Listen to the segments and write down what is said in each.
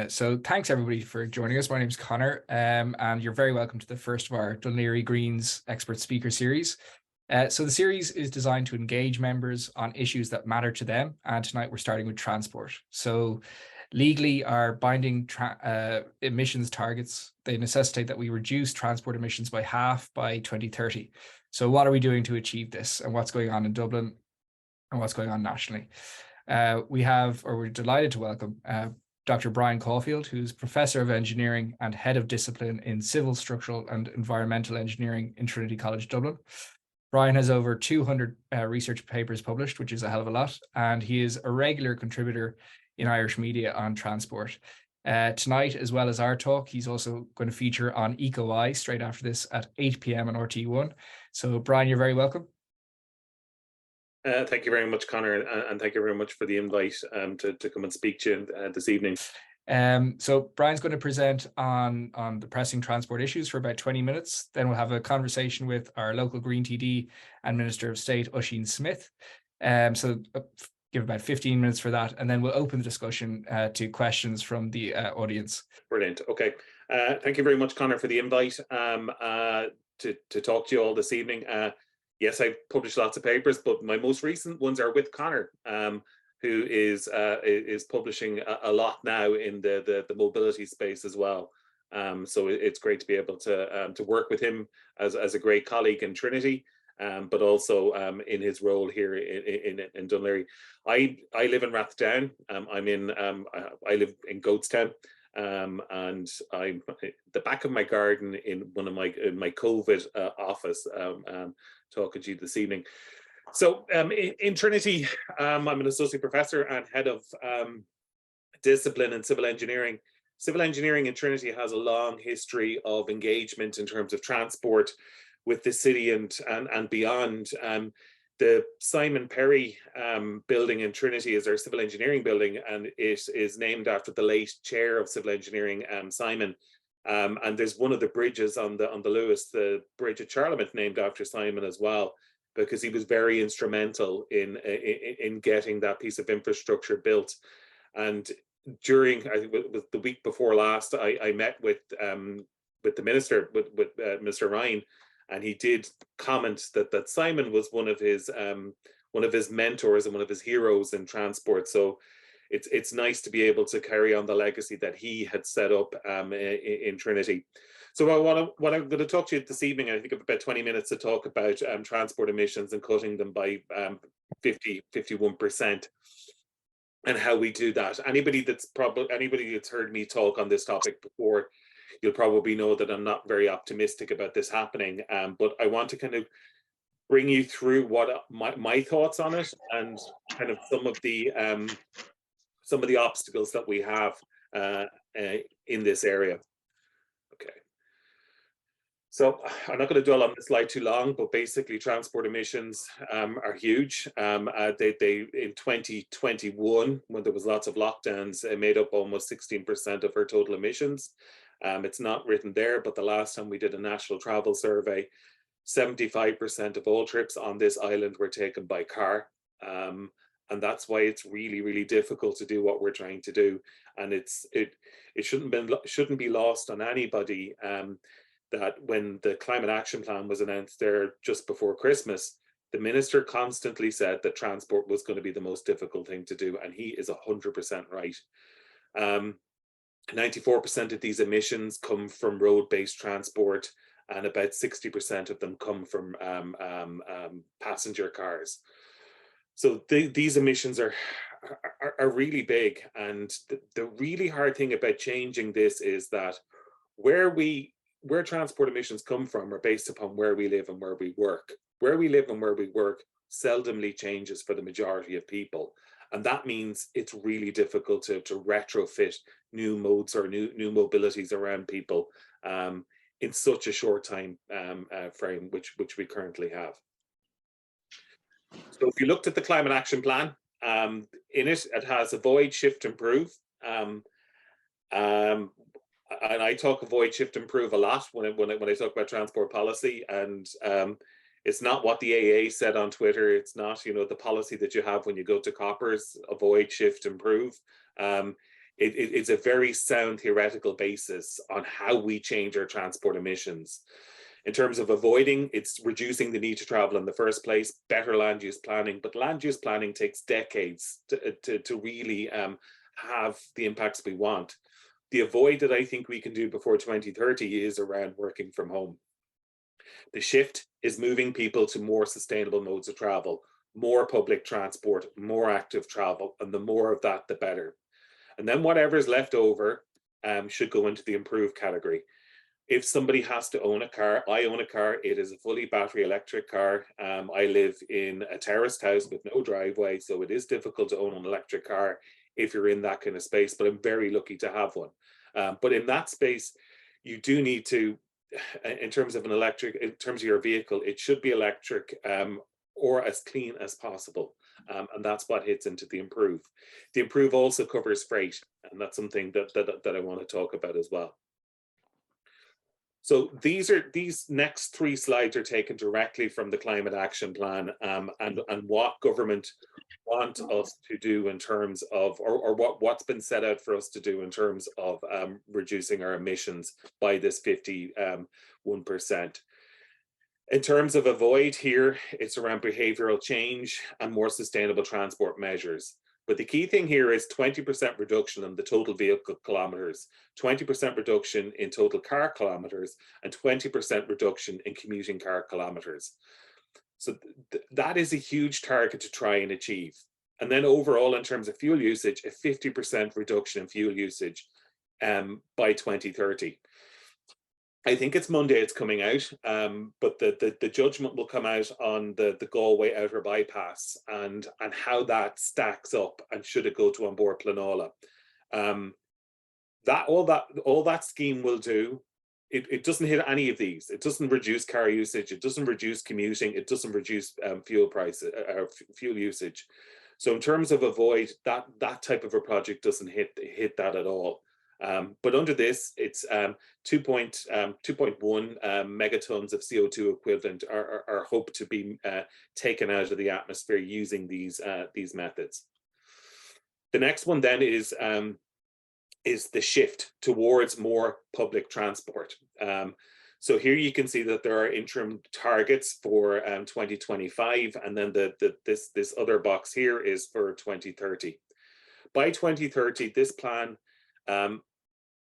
So thanks everybody for joining us. My name is Connor, and you're very welcome to the first of our Dún Laoghaire Greens Expert Speaker Series. So the series is designed to engage members on issues that matter to them, and tonight we're starting with transport. So legally, our binding emissions targets, they necessitate that we reduce transport emissions by half by 2030. So what are we doing to achieve this, and what's going on in Dublin and what's going on nationally? We're delighted to welcome Dr. Brian Caulfield, who's Professor of Engineering and Head of Discipline in Civil, Structural and Environmental Engineering in Trinity College Dublin. Brian has over 200 research papers published, which is a hell of a lot, and he is a regular contributor in Irish media on transport. Tonight, as well as our talk, he's also going to feature on EcoEye straight after this at 8 p.m. on RT1. So, Brian, you're very welcome. Thank you very much, Connor, and thank you very much for the invite to come and speak to you this evening. So Brian's going to present on the pressing transport issues for about 20 minutes. Then we'll have a conversation with our local Green TD and Minister of State, Ossian Smyth. So give about 15 minutes for that, and then we'll open the discussion to questions from the audience. Brilliant. Okay. Thank you very much, Connor, for the invite to talk to you all this evening. Yes, I've published lots of papers, but my most recent ones are with Connor, who is publishing a lot now in the mobility space as well. So it's great to be able to work with him as a great colleague in Trinity, but also in his role here in Dún Laoghaire. I live in Rathdown. I live in Goatstown. And I'm the back of my garden in one of my COVID office talking to you this evening. So in Trinity, I'm an associate professor and head of discipline in civil engineering. Civil engineering in Trinity has a long history of engagement in terms of transport with the city and beyond. The Simon Perry building in Trinity is our civil engineering building, and it is named after the late chair of civil engineering, Simon. And there's one of the bridges on the Luas, the Bridge of Charlemont, named after Simon as well, because he was very instrumental in getting that piece of infrastructure built. And during, I think it was the week before last, I met with the minister, with Mr. Ryan. And he did comment that Simon was one of his mentors and one of his heroes in transport. So it's nice to be able to carry on the legacy that he had set up in Trinity. So what I'm going to talk to you this evening, I think about 20 minutes to talk about transport emissions and cutting them by 51%, and how we do that. Anybody that's heard me talk on this topic before, you'll probably know that I'm not very optimistic about this happening, but I want to kind of bring you through what my thoughts on it and kind of some of the obstacles that we have in this area. Okay. So I'm not going to dwell on this slide too long, but basically transport emissions are huge. They in 2021, when there was lots of lockdowns, it made up almost 16% of our total emissions. It's not written there, but the last time we did a national travel survey, 75% of all trips on this island were taken by car. And that's why it's really, really difficult to do what we're trying to do. And it shouldn't be lost on anybody that when the Climate Action Plan was announced there just before Christmas, the minister constantly said that transport was going to be the most difficult thing to do. And he is 100% right. 94% of these emissions come from road-based transport, and about 60% of them come from passenger cars. So these emissions are really big, and the really hard thing about changing this is that where transport emissions come from are based upon where we live and where we work. Where we live and where we work seldomly changes for the majority of people. And that means it's really difficult to retrofit new modes or new mobilities around people in such a short time frame, which we currently have. So if you looked at the Climate Action Plan, in it has avoid, shift, improve. And I talk avoid, shift, improve a lot when I talk about transport policy, and it's not what the AA said on Twitter. It's not, the policy that you have when you go to Coppers, avoid, shift, improve. it's a very sound theoretical basis on how we change our transport emissions. In terms of avoiding, it's reducing the need to travel in the first place, better land use planning, but land use planning takes decades to really have the impacts we want. The avoid that I think we can do before 2030 is around working from home. The shift is moving people to more sustainable modes of travel, more public transport, more active travel, and the more of that, the better. And then whatever's left over should go into the improved category. If somebody has to own a car, I own a car, it is a fully battery electric car. I live in a terraced house with no driveway, so it is difficult to own an electric car if you're in that kind of space, but I'm very lucky to have one. But in that space, you do need to, in terms of an electric, in terms of your vehicle, it should be electric or as clean as possible. And that's what hits into the improve. The improve also covers freight, and that's something that I want to talk about as well. So these next 3 slides are taken directly from the Climate Action Plan and what government want us to do in terms of, or what's been set out for us to do in terms of reducing our emissions by this 51%. In terms of avoid here, it's around behavioral change and more sustainable transport measures. But the key thing here is 20% reduction in the total vehicle kilometers, 20% reduction in total car kilometers, and 20% reduction in commuting car kilometers. So that is a huge target to try and achieve. And then overall, in terms of fuel usage, a 50% reduction in fuel usage by 2030. I think it's Monday it's coming out, but the judgment will come out on the Galway outer bypass and how that stacks up and should it go to An Bord Pleanála. All that scheme will do, it doesn't hit any of these. It doesn't reduce car usage, it doesn't reduce commuting, it doesn't reduce fuel prices or fuel usage. So in terms of avoid, that type of a project doesn't hit that at all. But under this, it's 2.1 megatons of CO2 equivalent are hoped to be taken out of the atmosphere using these methods. The next one then is the shift towards more public transport. So here you can see that there are interim targets for 2025, and then this other box here is for 2030. By 2030, this plan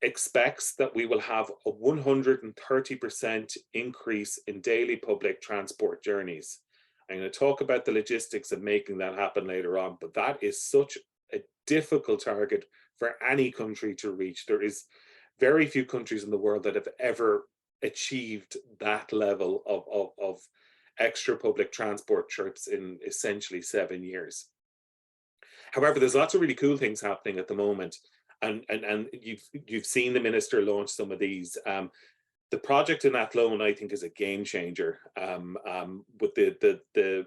expects that we will have a 130% increase in daily public transport journeys. I'm going to talk about the logistics of making that happen later on, but that is such a difficult target for any country to reach. There is very few countries in the world that have ever achieved that level of extra public transport trips in essentially 7 years. However, there's lots of really cool things happening at the moment. And you've seen the minister launch some of these. The project in Athlone, I think, is a game changer with the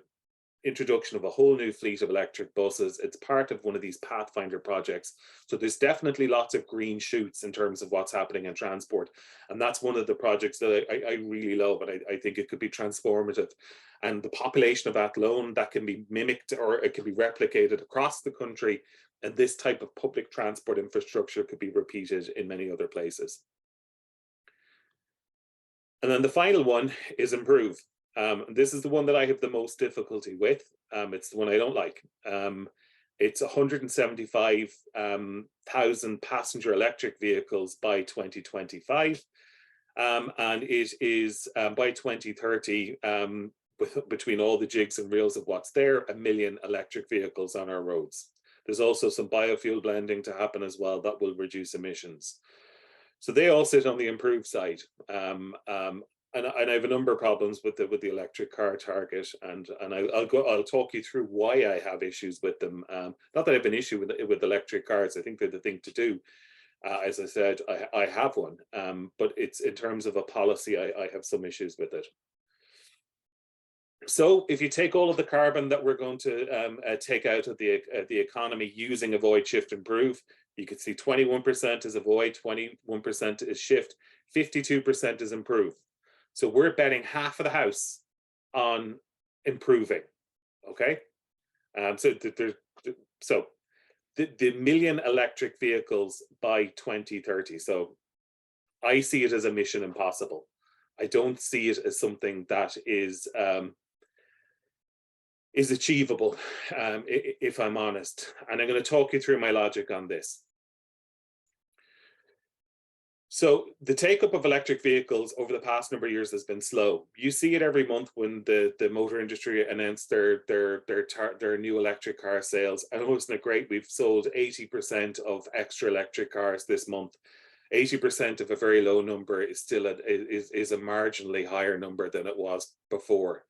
introduction of a whole new fleet of electric buses. It's part of one of these Pathfinder projects. So there's definitely lots of green shoots in terms of what's happening in transport. And that's one of the projects that I really love, and I think it could be transformative. And the population of Athlone, that can be mimicked or it can be replicated across the country. And this type of public transport infrastructure could be repeated in many other places. And then the final one is improve. This is the one that I have the most difficulty with. It's the one I don't like. It's 175,000 passenger electric vehicles by 2025. And it is by 2030, between all the jigs and reels of what's there, 1 million electric vehicles on our roads. There's also some biofuel blending to happen as well that will reduce emissions. So they all sit on the improved side. And I have a number of problems with the electric car target, and I'll talk you through why I have issues with them. Not that I have an issue with electric cars. I think they're the thing to do. As I said, I have one, but it's in terms of a policy, I have some issues with it. So if you take all of the carbon that we're going to take out of the economy using avoid, shift, improve, you can see 21% is avoid, 21% is shift, 52% is improve. So we're betting half of the house on improving, okay? So the million electric vehicles by 2030. So I see it as a mission impossible. I don't see it as something that is achievable, if I'm honest. And I'm going to talk you through my logic on this. So the take-up of electric vehicles over the past number of years has been slow. You see it every month when the motor industry announced their new electric car sales. And wasn't it great? We've sold 80% of extra electric cars this month. 80% of a very low number is still is a marginally higher number than it was before.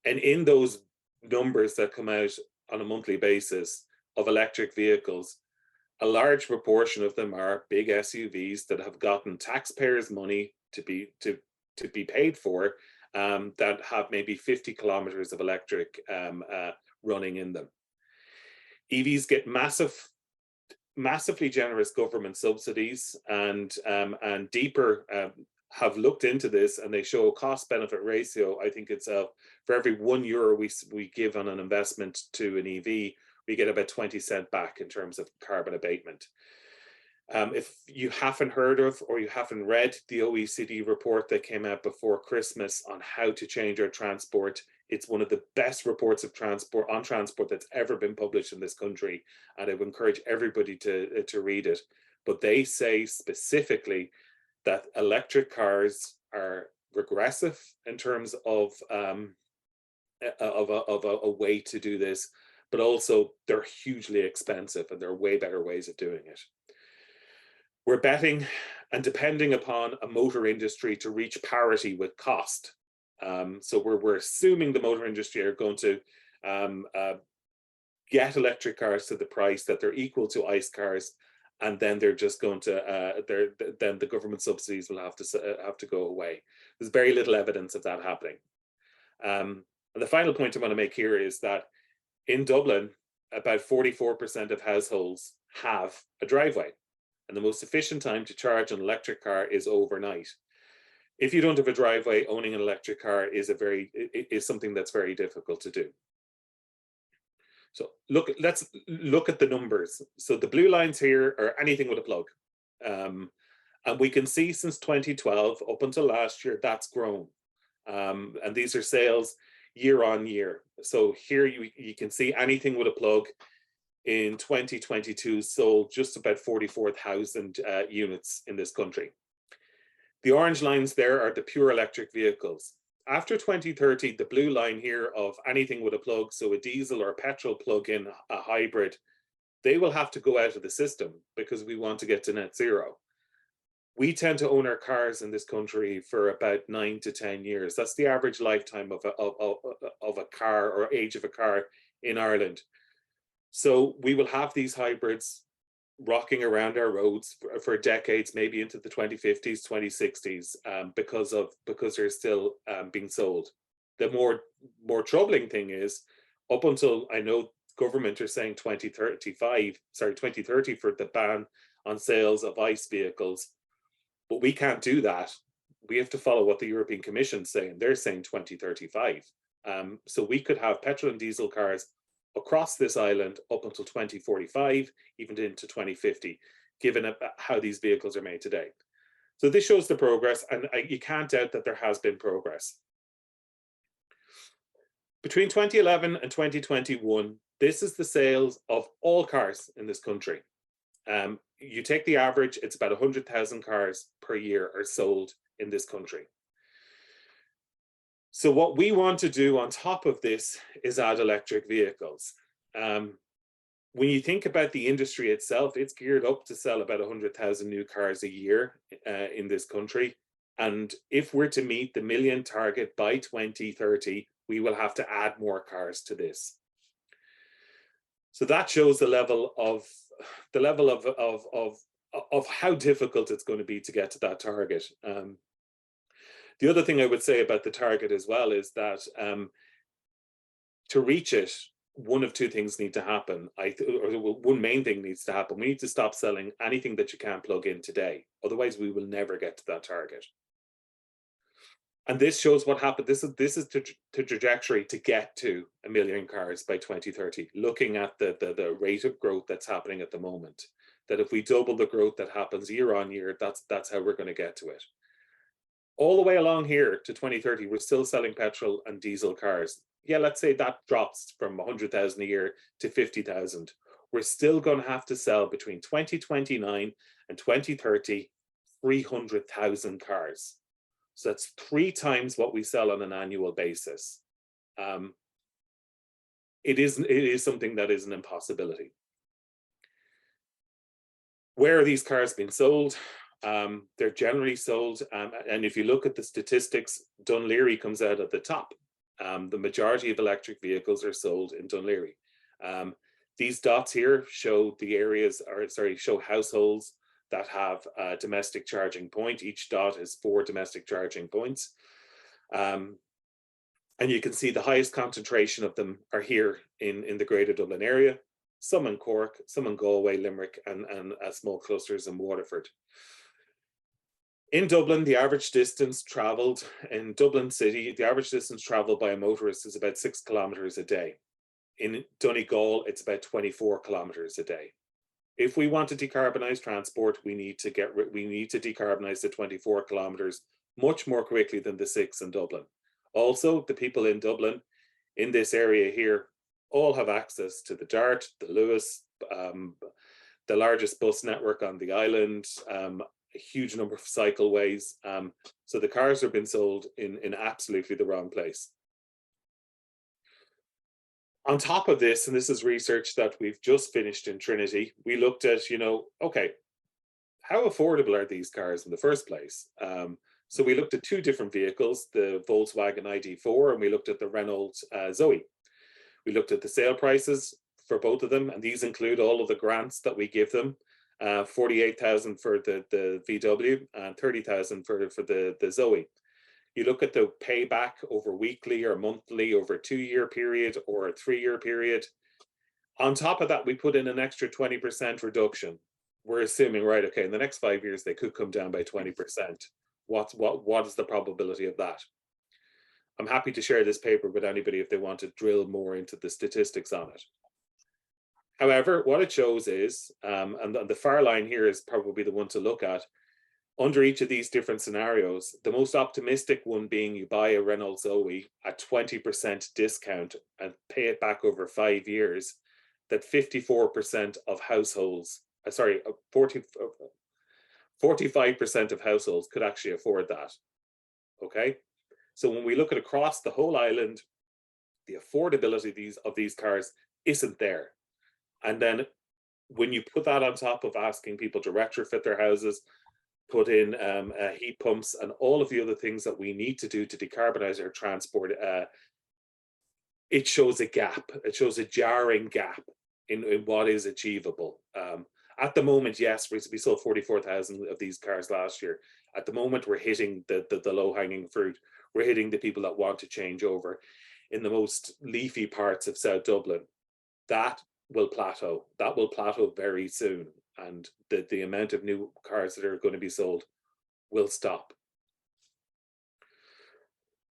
And in those numbers that come out on a monthly basis of electric vehicles, a large proportion of them are big SUVs that have gotten taxpayers' money to be paid for, that have maybe 50 kilometers of electric running in them. EVs get massively generous government subsidies, and Deeper have looked into this, and they show a cost-benefit ratio. I think it's for every €1 we give on an investment to an EV, we get about 20 cents back in terms of carbon abatement. If you haven't heard of or you haven't read the OECD report that came out before Christmas on how to change our transport, it's one of the best reports of transport that's ever been published in this country, and I would encourage everybody to read it. But they say specifically that electric cars are regressive in terms of a way to do this, but also they're hugely expensive, and there are way better ways of doing it. We're betting and depending upon a motor industry to reach parity with cost. So we're assuming the motor industry are going to get electric cars to the price that they're equal to ICE cars, and then they're just going to then the government subsidies will have to go away. There's very little evidence of that happening. And the final point I want to make here is that in Dublin, about 44% of households have a driveway, and the most efficient time to charge an electric car is overnight. If you don't have a driveway, owning an electric car is something that's very difficult to do. So let's look at the numbers. So the blue lines here are anything with a plug. And we can see since 2012 up until last year, that's grown. And these are sales year on year. So here you can see anything with a plug in 2022 sold just about 44,000 units in this country. The orange lines there are the pure electric vehicles. After 2030, the blue line here of anything with a plug, so a diesel or a petrol plug-in, a hybrid, they will have to go out of the system because we want to get to net zero. We tend to own our cars in this country for about 9 to 10 years. That's the average lifetime of a car, or age of a car in Ireland. So we will have these hybrids rocking around our roads for decades, maybe into the 2050s, 2060s, because they're still being sold. The more troubling thing is, up until, I know government are saying 2030 for the ban on sales of ICE vehicles, but we can't do that. We have to follow what the European Commission's saying. They're saying 2035. So we could have petrol and diesel cars across this island up until 2045, even into 2050, given how these vehicles are made today. So this shows the progress, and you can't doubt that there has been progress. Between 2011 and 2021, this is the sales of all cars in this country. You take the average, it's about 100,000 cars per year are sold in this country. So what we want to do on top of this is add electric vehicles. When you think about the industry itself, it's geared up to sell about 100,000 new cars a year in this country. And if we're to meet the million target by 2030, we will have to add more cars to this. So that shows the level of how difficult it's going to be to get to that target. The other thing I would say about the target as well is that to reach it, one of two things need to happen. One main thing needs to happen. We need to stop selling anything that you can't plug in today. Otherwise, we will never get to that target. And this shows what happened. This is the trajectory to get to 1 million cars by 2030, looking at the rate of growth that's happening at the moment. That if we double the growth that happens year on year, that's how we're going to get to it. All the way along here to 2030, we're still selling petrol and diesel cars. Yeah, let's say that drops from 100,000 a year to 50,000. We're still going to have to sell between 2029 and 2030, 300,000 cars. So that's 3 times what we sell on an annual basis. It is something that is an impossibility. Where are these cars being sold? They're generally sold, and if you look at the statistics, Dún Laoghaire comes out at the top. The majority of electric vehicles are sold in Dún Laoghaire. These dots here show the areas, or sorry, show households that have a domestic charging point. Each dot is 4 domestic charging points. And you can see the highest concentration of them are here in the Greater Dublin area, some in Cork, some in Galway, Limerick, and small clusters in Waterford. In Dublin, the average distance travelled in Dublin city, the average distance travelled by a motorist is about 6 kilometres a day. In Donegal, it's about 24 kilometres a day. If we want to decarbonise transport, we need to decarbonise the 24 kilometres much more quickly than the 6 in Dublin. Also, the people in Dublin, in this area here, all have access to the DART, the Luas, the largest bus network on the island, a huge number of cycleways. So the cars are being sold in absolutely the wrong place. On top of this, and this is research that we've just finished in Trinity, we looked at, okay, how affordable are these cars in the first place? So we looked at 2 different vehicles, the Volkswagen ID4, and we looked at the Renault Zoe. We looked at the sale prices for both of them, and these include all of the grants that we give them. 48,000 for the VW and 30,000 for the Zoe. You look at the payback over weekly or monthly, over a 2-year period or a 3-year period. On top of that, we put in an extra 20% reduction. We're assuming, right, okay, in the next 5 years, they could come down by 20%. What is the probability of that? I'm happy to share this paper with anybody if they want to drill more into the statistics on it. However, what it shows is, and the far line here is probably the one to look at, under each of these different scenarios, the most optimistic one being you buy a Renault Zoe at 20% discount and pay it back over 5 years, that 54% of households, 45% of households could actually afford that. Okay, so when we look at across the whole island, the affordability of these cars isn't there. And then when you put that on top of asking people to retrofit their houses, put in heat pumps and all of the other things that we need to do to decarbonize our transport, it shows a gap. It shows a jarring gap in what is achievable. At the moment, yes, we sold 44,000 of these cars last year. At the moment, we're hitting the low-hanging fruit. We're hitting the people that want to change over. In the most leafy parts of South Dublin, that will plateau. That will plateau very soon. And the amount of new cars that are going to be sold will stop.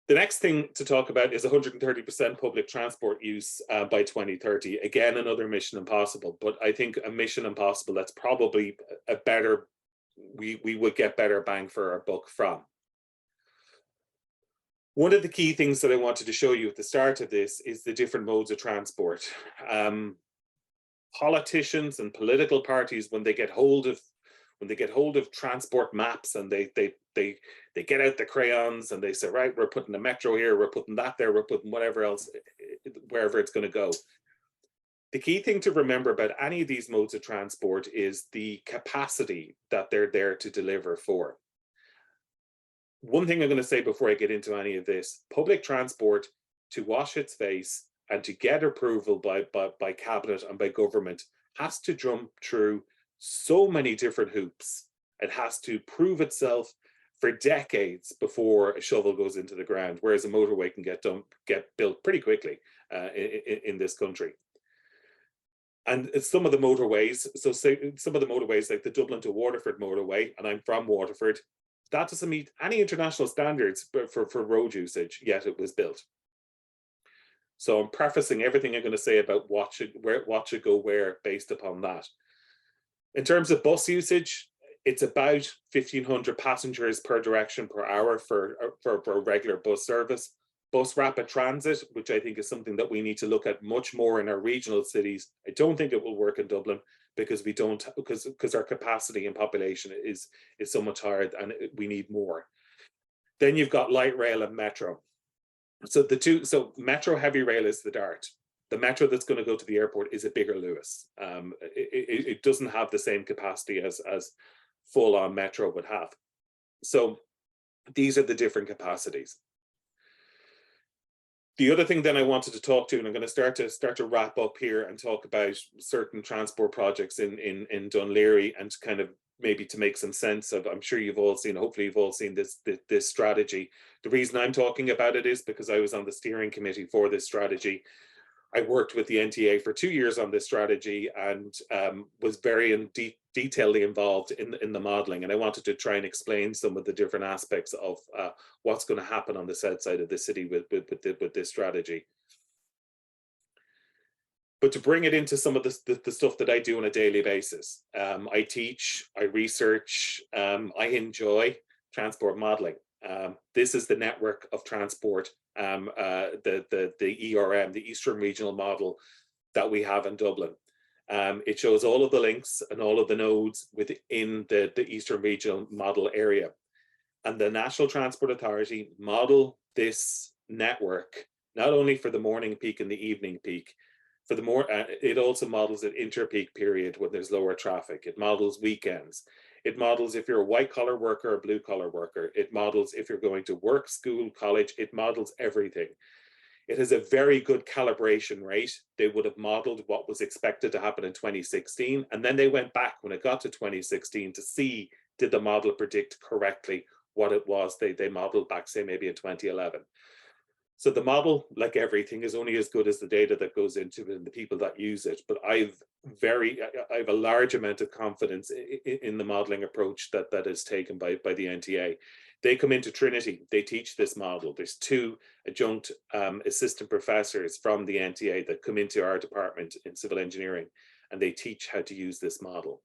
The next thing to talk about is 130% public transport use by 2030. Again, another mission impossible, but I think a mission impossible that's probably a better, we would get better bang for our buck from. One of the key things that I wanted to show you at the start of this is the different modes of transport. Politicians and political parties, when they get hold of transport maps and they get out the crayons and they say, right, we're putting a metro here, we're putting that there, we're putting whatever else, wherever it's going to go. The key thing to remember about any of these modes of transport is the capacity that they're there to deliver for. One thing I'm going to say before I get into any of this, public transport, to wash its face and to get approval by cabinet and by government, has to jump through so many different hoops. It has to prove itself for decades before a shovel goes into the ground, whereas a motorway can get built pretty quickly in this country. And some of the motorways, like the Dublin to Waterford motorway, and I'm from Waterford, That doesn't meet any international standards for road usage, yet it was built. So I'm prefacing everything I'm going to say about what should go where based upon that. In terms of bus usage, it's about 1,500 passengers per direction per hour for regular bus service. Bus rapid transit, which I think is something that we need to look at much more in our regional cities. I don't think it will work in Dublin because because our capacity and population is so much higher and we need more. Then you've got light rail and metro. So metro heavy rail is the Dart. The metro that's going to go to the airport is a bigger Luas. It doesn't have the same capacity as full on metro would have. So these are the different capacities. The other thing then I wanted to talk to, and I'm going to start to wrap up here and talk about certain transport projects in Dún Laoghaire, and kind of maybe to make some sense of, I'm sure you've all seen, hopefully you've all seen this strategy. The reason I'm talking about it is because I was on the steering committee for this strategy. I worked with the NTA for 2 years on this strategy and was very detailedly involved in the modelling. And I wanted to try and explain some of the different aspects of what's going to happen on the south side of the city with this strategy. But to bring it into some of the stuff that I do on a daily basis, I teach, I research, I enjoy transport modelling. This is the network of transport, the ERM, the Eastern Regional Model that we have in Dublin. It shows all of the links and all of the nodes within the Eastern Regional Model area. And the National Transport Authority model this network, not only for the morning peak and the evening peak, it also models an inter-peak period when there's lower traffic. It models weekends. It models if you're a white collar worker or blue collar worker. It models if you're going to work, school, college. It models everything. It has a very good calibration rate. They would have modeled what was expected to happen in 2016. And then they went back when it got to 2016 to see, did the model predict correctly what it was they modeled back, say, maybe in 2011. So the model, like everything, is only as good as the data that goes into it and the people that use it. But I have a large amount of confidence in the modeling approach that is taken by the NTA. They come into Trinity, they teach this model. There's 2 adjunct assistant professors from the NTA that come into our department in civil engineering, and they teach how to use this model.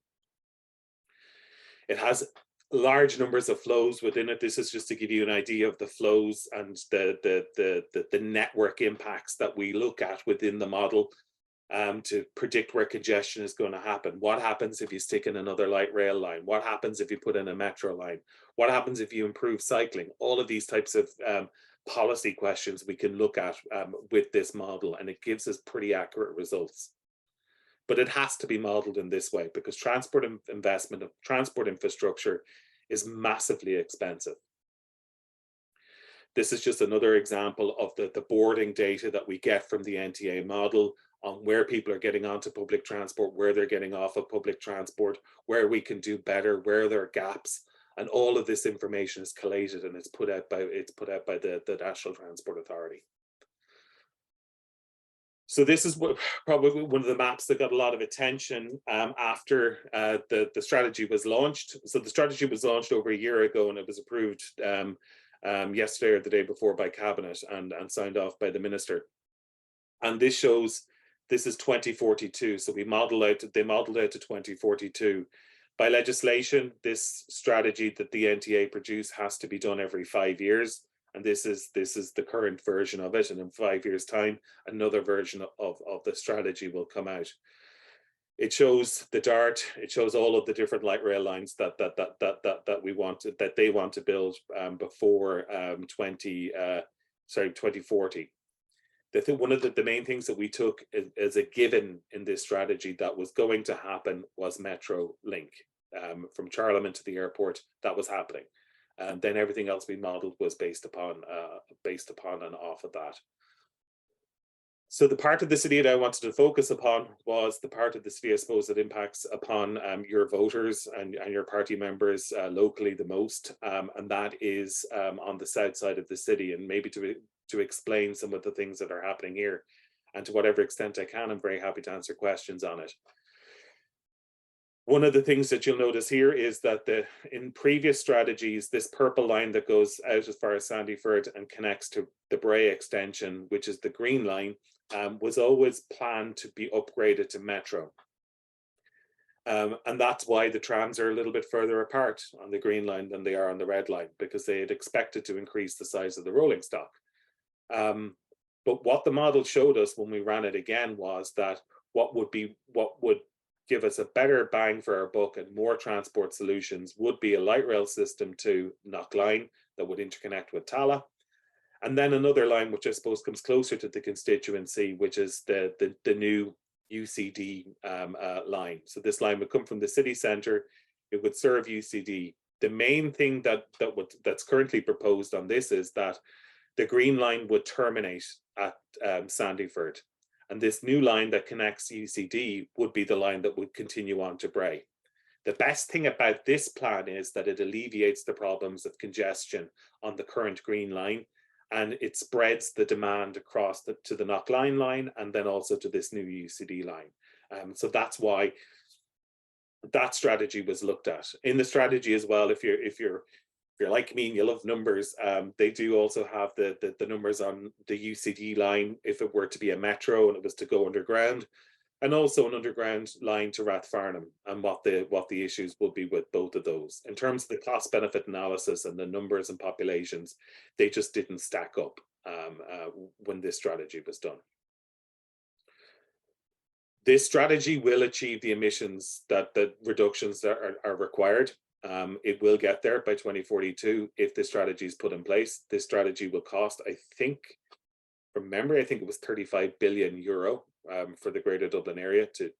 It has large numbers of flows within it. This is just to give you an idea of the flows and the network impacts that we look at within the model to predict where congestion is going to happen. What happens if you stick in another light rail line? What happens if you put in a metro line? What happens if you improve cycling? All of these types of policy questions we can look at with this model, and it gives us pretty accurate results. But it has to be modeled in this way because transport investment of transport infrastructure is massively expensive. This is just another example of the boarding data that we get from the NTA model on where people are getting onto public transport, where they're getting off of public transport, where we can do better, where there are gaps. And all of this information is collated and it's put out by the National Transport Authority. So this is probably one of the maps that got a lot of attention after the strategy was launched. So the strategy was launched over a year ago and it was approved yesterday or the day before by Cabinet and signed off by the Minister. And this shows, this is 2042. So they modeled out to 2042. By legislation, this strategy that the NTA produce has to be done every 5 years. And this is the current version of it. And in 5 years' time, another version of the strategy will come out. It shows the Dart. It shows all of the different light rail lines that they want to build before 2040. One of the main things that we took as a given in this strategy that was going to happen was Metro Link from Charlemont to the airport. That was happening. And then everything else we modeled was based upon and off of that. So the part of the city that I wanted to focus upon was the part of the city, I suppose, that impacts upon your voters and your party members locally the most, and that is on the south side of the city. And maybe to explain some of the things that are happening here, and to whatever extent I can, I'm very happy to answer questions on it. One of the things that you'll notice here is that in previous strategies, this purple line that goes out as far as Sandyford and connects to the Bray extension, which is the green line, was always planned to be upgraded to metro. And that's why the trams are a little bit further apart on the green line than they are on the red line, because they had expected to increase the size of the rolling stock. But what the model showed us when we ran it again was that what would give us a better bang for our buck and more transport solutions would be a light rail system to Knockline that would interconnect with Tala. And then another line, which I suppose comes closer to the constituency, which is the new UCD line. So this line would come from the city centre, it would serve UCD. The main thing that's currently proposed on this is that the green line would terminate at Sandyford. And this new line that connects UCD would be the line that would continue on to Bray. The best thing about this plan is that it alleviates the problems of congestion on the current green line, and it spreads the demand across to the Knockline line and then also to this new UCD line. So that's why that strategy was looked at. In the strategy as well, if you're like me and you love numbers, they do also have the numbers on the UCD line if it were to be a metro and it was to go underground, and also an underground line to Rathfarnham, and what the issues would be with both of those. In terms of the cost benefit analysis and the numbers and populations, they just didn't stack up when this strategy was done. This strategy will achieve the emissions that the reductions that are required. It will get there by 2042 if this strategy is put in place. This strategy will cost, I think, from memory, I think it was 35 billion euro for the Greater Dublin area to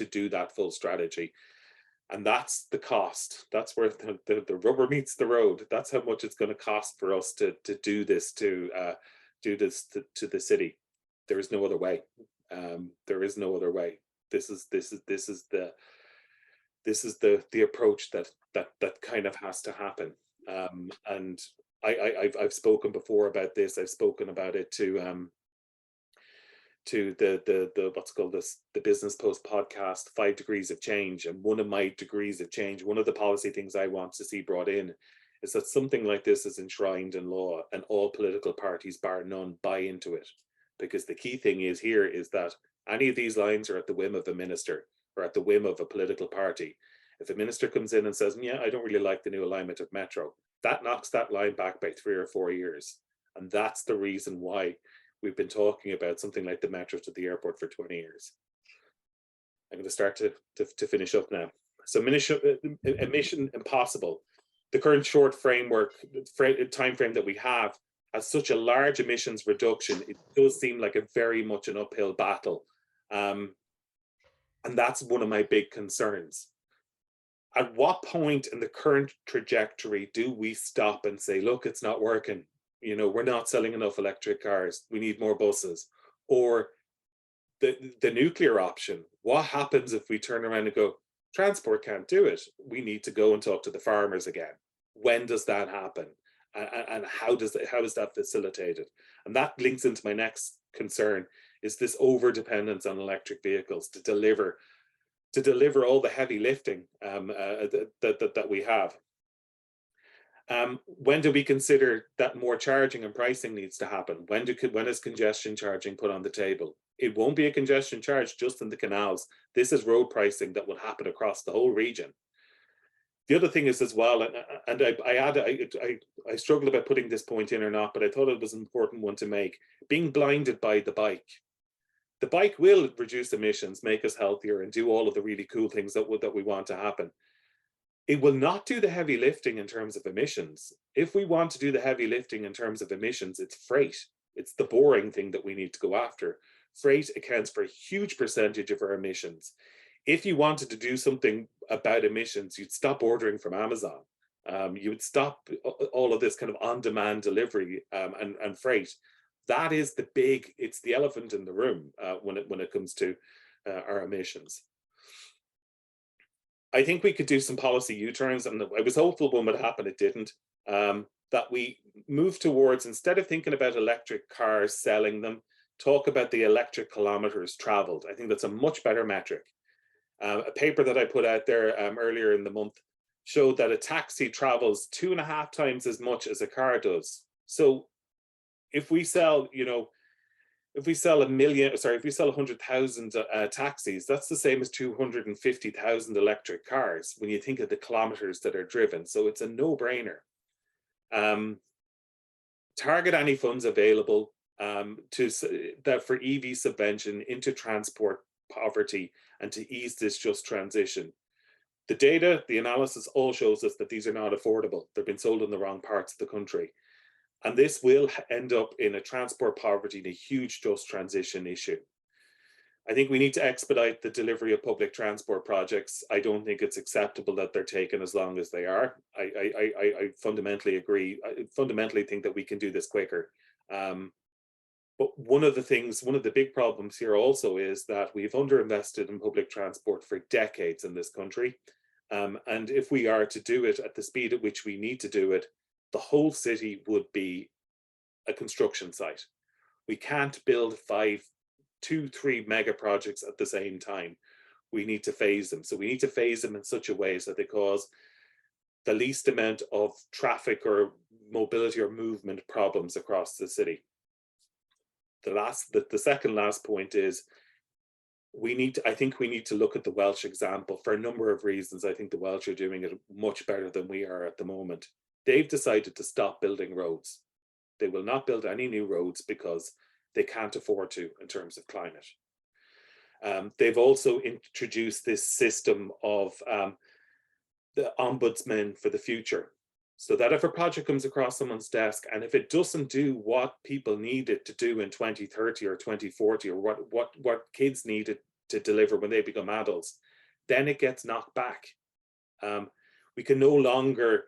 do that full strategy. And that's the cost. That's where the rubber meets the road. That's how much it's going to cost for us to do this to the city. There is no other way. There is no other way. This is the approach that kind of has to happen. And I've spoken before about this. I've spoken about it to the what's called the Business Post podcast, 5 Degrees of Change. And one of my degrees of change, one of the policy things I want to see brought in, is that something like this is enshrined in law and all political parties, bar none, buy into it. Because the key thing is here is that any of these lines are at the whim of a minister or at the whim of a political party. If a minister comes in and says, yeah, I don't really like the new alignment of Metro, that knocks that line back by 3 or 4 years. And that's the reason why we've been talking about something like the Metro to the airport for 20 years. I'm going to start to finish up now. So emission impossible. The current short time frame that we have has such a large emissions reduction, it does seem like a very much an uphill battle. And that's one of my big concerns. At what point in the current trajectory do we stop and say, look, it's not working. You know, we're not selling enough electric cars. We need more buses. Or the nuclear option. What happens if we turn around and go, transport can't do it. We need to go and talk to the farmers again. When does that happen? And how is that facilitated? And that links into my next concern, is this over dependence on electric vehicles to deliver all the heavy lifting that we have. When do we consider that more charging and pricing needs to happen? When is congestion charging put on the table? It won't be a congestion charge just in the canals. This is road pricing that will happen across the whole region. The other thing is as well, and I struggled about putting this point in or not, but I thought it was an important one to make, being blinded by the bike. The bike will reduce emissions, make us healthier, and do all of the really cool things that we want to happen. It will not do the heavy lifting in terms of emissions. If we want to do the heavy lifting in terms of emissions, it's freight. It's the boring thing that we need to go after. Freight accounts for a huge percentage of our emissions. If you wanted to do something about emissions, you'd stop ordering from Amazon. You would stop all of this kind of on-demand delivery and freight. That is it's the elephant in the room when it comes to our emissions. I think we could do some policy U-turns, and I was hopeful when it happened, it didn't, that we move towards, instead of thinking about electric cars, selling them, talk about the electric kilometers traveled. I think that's a much better metric. A paper that I put out there earlier in the month showed that a taxi travels 2.5 times as much as a car does. So if we sell, if we sell 100,000 taxis, that's the same as 250,000 electric cars when you think of the kilometers that are driven. So it's a no-brainer. Target any funds available for EV subvention into transport poverty and to ease this just transition. The data, the analysis all shows us that these are not affordable. They've been sold in the wrong parts of the country. And this will end up in a transport poverty and a huge just transition issue. I think we need to expedite the delivery of public transport projects. I don't think it's acceptable that they're taking as long as they are. I fundamentally agree. I fundamentally think that we can do this quicker. But one of the big problems here also is that we've underinvested in public transport for decades in this country. And if we are to do it at the speed at which we need to do it, the whole city would be a construction site. We can't build 2-3 mega projects at the same time. We need to phase them. So we need to phase them in such a way so that they cause the least amount of traffic or mobility or movement problems across the city. The second last point is I think we need to look at the Welsh example for a number of reasons. I think the Welsh are doing it much better than we are at the moment. They've decided to stop building roads. They will not build any new roads because they can't afford to in terms of climate. They've also introduced this system of the ombudsman for the future, so that if a project comes across someone's desk and if it doesn't do what people need it to do in 2030 or 2040 or what kids need it to deliver when they become adults, then it gets knocked back. We can no longer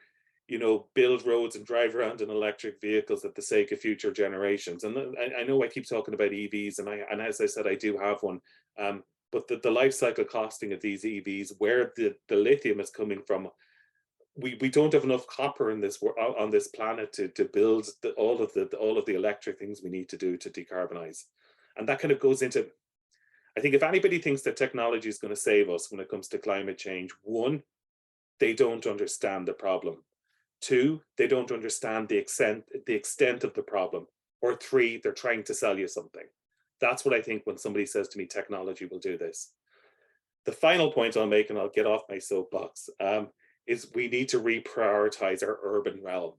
build roads and drive around in electric vehicles at the sake of future generations. And I know I keep talking about EVs, and as I said, I do have one. But the life cycle costing of these EVs, where the lithium is coming from, we don't have enough copper in this on this planet to build all of the electric things we need to do to decarbonize. And that kind of goes into, I think if anybody thinks that technology is going to save us when it comes to climate change, one, they don't understand the problem. Two, they don't understand the extent of the problem. Or three, they're trying to sell you something. That's what I think when somebody says to me, technology will do this. The final point I'll make, and I'll get off my soapbox, is we need to reprioritize our urban realm.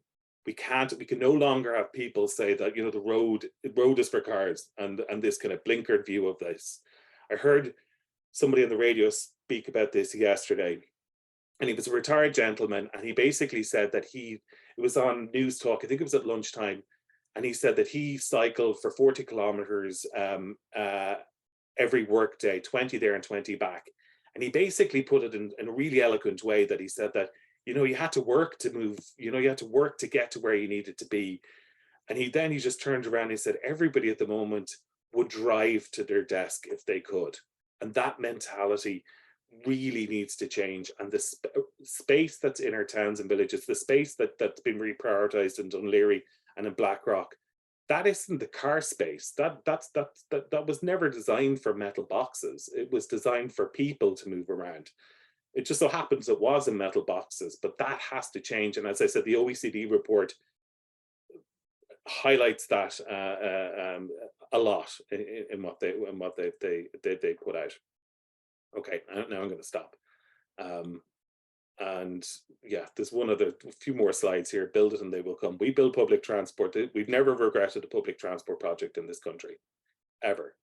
We can no longer have people say that, the road is for cars and this kind of blinkered view of this. I heard somebody on the radio speak about this yesterday. And he was a retired gentleman, and he basically said that it was on News Talk, I think it was at lunchtime, and he said that he cycled for 40 kilometers every work day, 20 there and 20 back. And he basically put it in a really eloquent way that he said that, you had to work to move, you had to work to get to where you needed to be. And he just turned around and he said, everybody at the moment would drive to their desk if they could. And that mentality really needs to change. And the space that's in our towns and villages, the space that's been reprioritized in Dún Laoghaire and in Blackrock, that isn't the car space. That was never designed for metal boxes. It was designed for people to move around. It just so happens it was in metal boxes, but that has to change. And as I said, the OECD report highlights that a lot in what they put out. Okay, now I'm going to stop. And yeah, there's a few more slides here. Build it and they will come. We build public transport. We've never regretted a public transport project in this country, ever.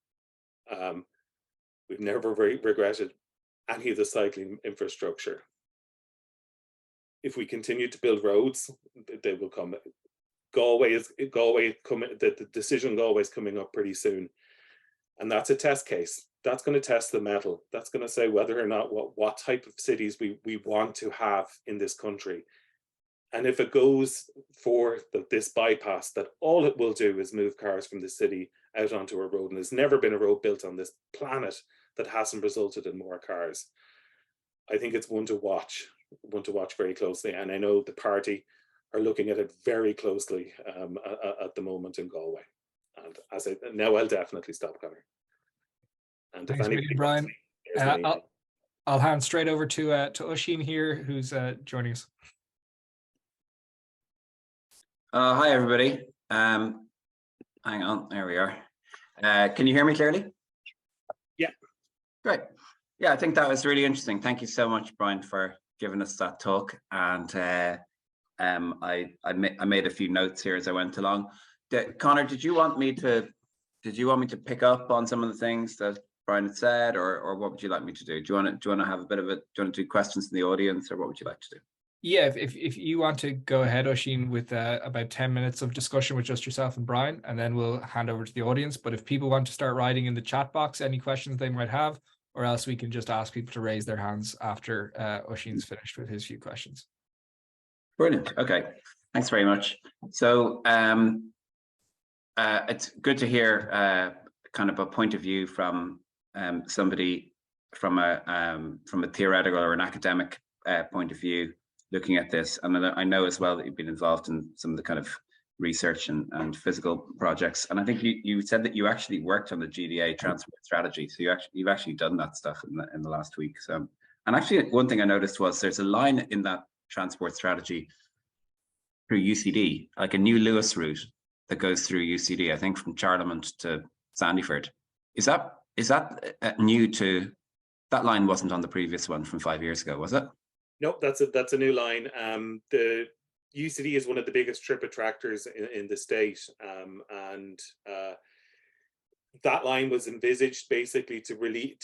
We've never regretted any of the cycling infrastructure. If we continue to build roads, they will come. The decision Galway is coming up pretty soon. And that's a test case. That's going to test the metal. That's going to say whether or not what type of cities we want to have in this country. And if it goes for this bypass, that all it will do is move cars from the city out onto a road. And there's never been a road built on this planet that hasn't resulted in more cars. I think it's one to watch very closely. And I know the party are looking at it very closely at the moment in Galway. And now I'll definitely stop, Conor. And thanks, Brian. I'll hand straight over to Ossian here, who's joining us. Hi, everybody. Hang on, there we are. Can you hear me clearly? Yeah. Great. Yeah, I think that was really interesting. Thank you so much, Brian, for giving us that talk. And I made a few notes here as I went along. Connor, did you want me to pick up on some of the things that Brian had said, or what would you like me to do? Do you want to have a bit of it? Do you want to do questions in the audience, or what would you like to do? Yeah, if you want to go ahead, Ossian, with about 10 minutes of discussion with just yourself and Brian, and then we'll hand over to the audience. But if people want to start writing in the chat box any questions they might have, or else we can just ask people to raise their hands after Ossian's finished with his few questions. Brilliant. Okay, thanks very much. So it's good to hear kind of a point of view from somebody from a theoretical or an academic point of view, looking at this. And I know as well that you've been involved in some of the kind of research and physical projects. And I think you said that you actually worked on the GDA transport strategy. So you've actually done that stuff in the last week. So, and actually one thing I noticed was there's a line in that transport strategy through UCD, like a new Luas route that goes through UCD, I think from Charlemont to Sandyford. Is that new to, that line wasn't on the previous one from 5 years ago, was it? Nope, that's a new line. The UCD is one of the biggest trip attractors in the state, and that line was envisaged basically to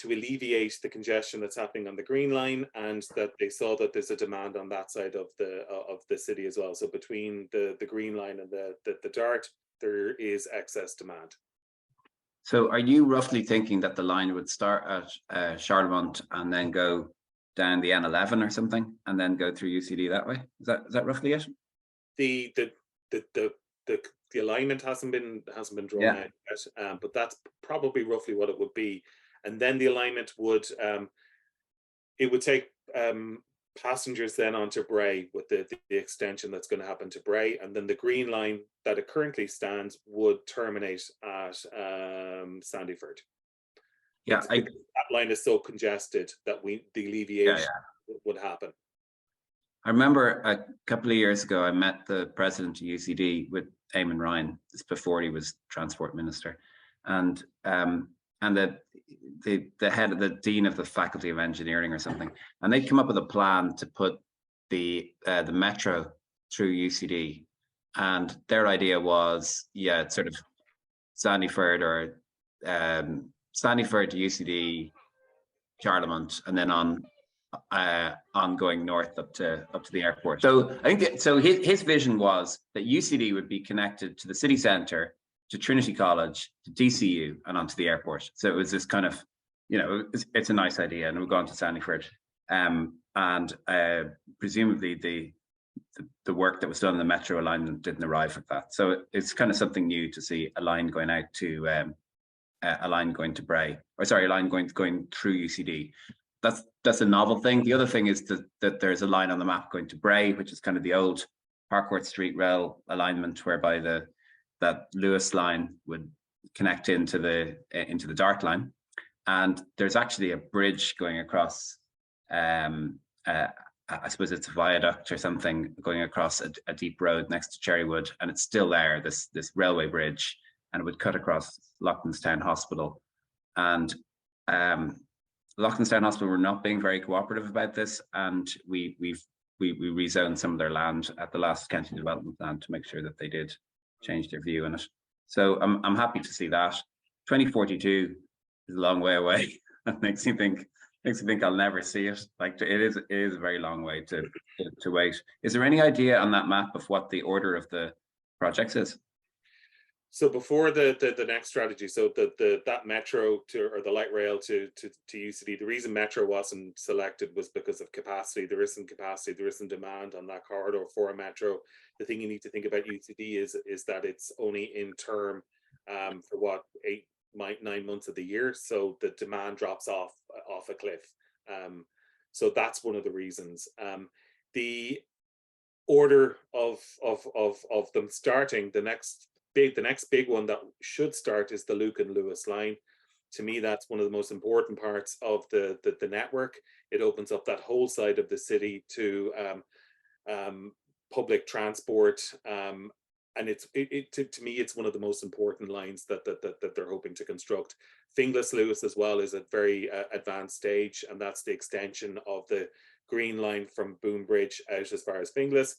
alleviate the congestion that's happening on the Green Line, and that they saw that there's a demand on that side of the city as well. So between the Green Line and the Dart, there is excess demand. So are you roughly thinking that the line would start at Charlemont and then go down the N11 or something, and then go through UCD that way? Is that roughly it? The alignment hasn't been drawn out yet, but that's probably roughly what it would be. And then the alignment would it would take passengers then onto Bray with the extension that's going to happen to Bray, and then the Green Line that it currently stands would terminate at Sandyford. Yeah, that line is so congested that the alleviation would happen. I remember a couple of years ago, I met the president of UCD with Eamon Ryan. This before he was transport minister, and the head of the dean of the faculty of engineering or something, and they'd come up with a plan to put the metro through UCD, and their idea was sort of Sandyford or Sandyford to UCD, Charlemont, and then on going north up to the airport. So I think his vision was that UCD would be connected to the city centre, to Trinity College, to DCU, and onto the airport. So it was this kind of, it's a nice idea, and we've gone to Sandyford, and presumably the work that was done in the metro alignment didn't arrive at that. So it's kind of something new to see a line going out to a line going to Bray, or sorry, a line going through UCD. That's a novel thing. The other thing is that there's a line on the map going to Bray, which is kind of the old Harcourt Street Rail alignment, whereby that Luas line would connect into the Dart line, and there's actually a bridge going across. I suppose it's a viaduct or something going across a deep road next to Cherrywood, and it's still there. This railway bridge, and it would cut across Loughlinstown Hospital, and Loughlinstown Hospital were not being very cooperative about this, and we rezoned some of their land at the last county development plan to make sure that they did change their view on it. So I'm happy to see that. 2042 is a long way away. That makes me think I'll never see it. Like it is a very long way to wait. Is there any idea on that map of what the order of the projects is? So before the next strategy, so that metro or the light rail to UCD, the reason metro wasn't selected was because of capacity. There isn't capacity, there isn't demand on that corridor for a metro. The thing you need to think about UCD is that it's only in term for what 9 months of the year, so the demand drops off a cliff. So that's one of the reasons. The order of them starting, the next big one that should start is the Lucan Luas line. To me, that's one of the most important parts of the network. It opens up that whole side of the city to public transport, and to me, it's one of the most important lines that they're hoping to construct. Finglas Luas as well is a very advanced stage, and that's the extension of the Green Line from Boombridge out as far as Finglas.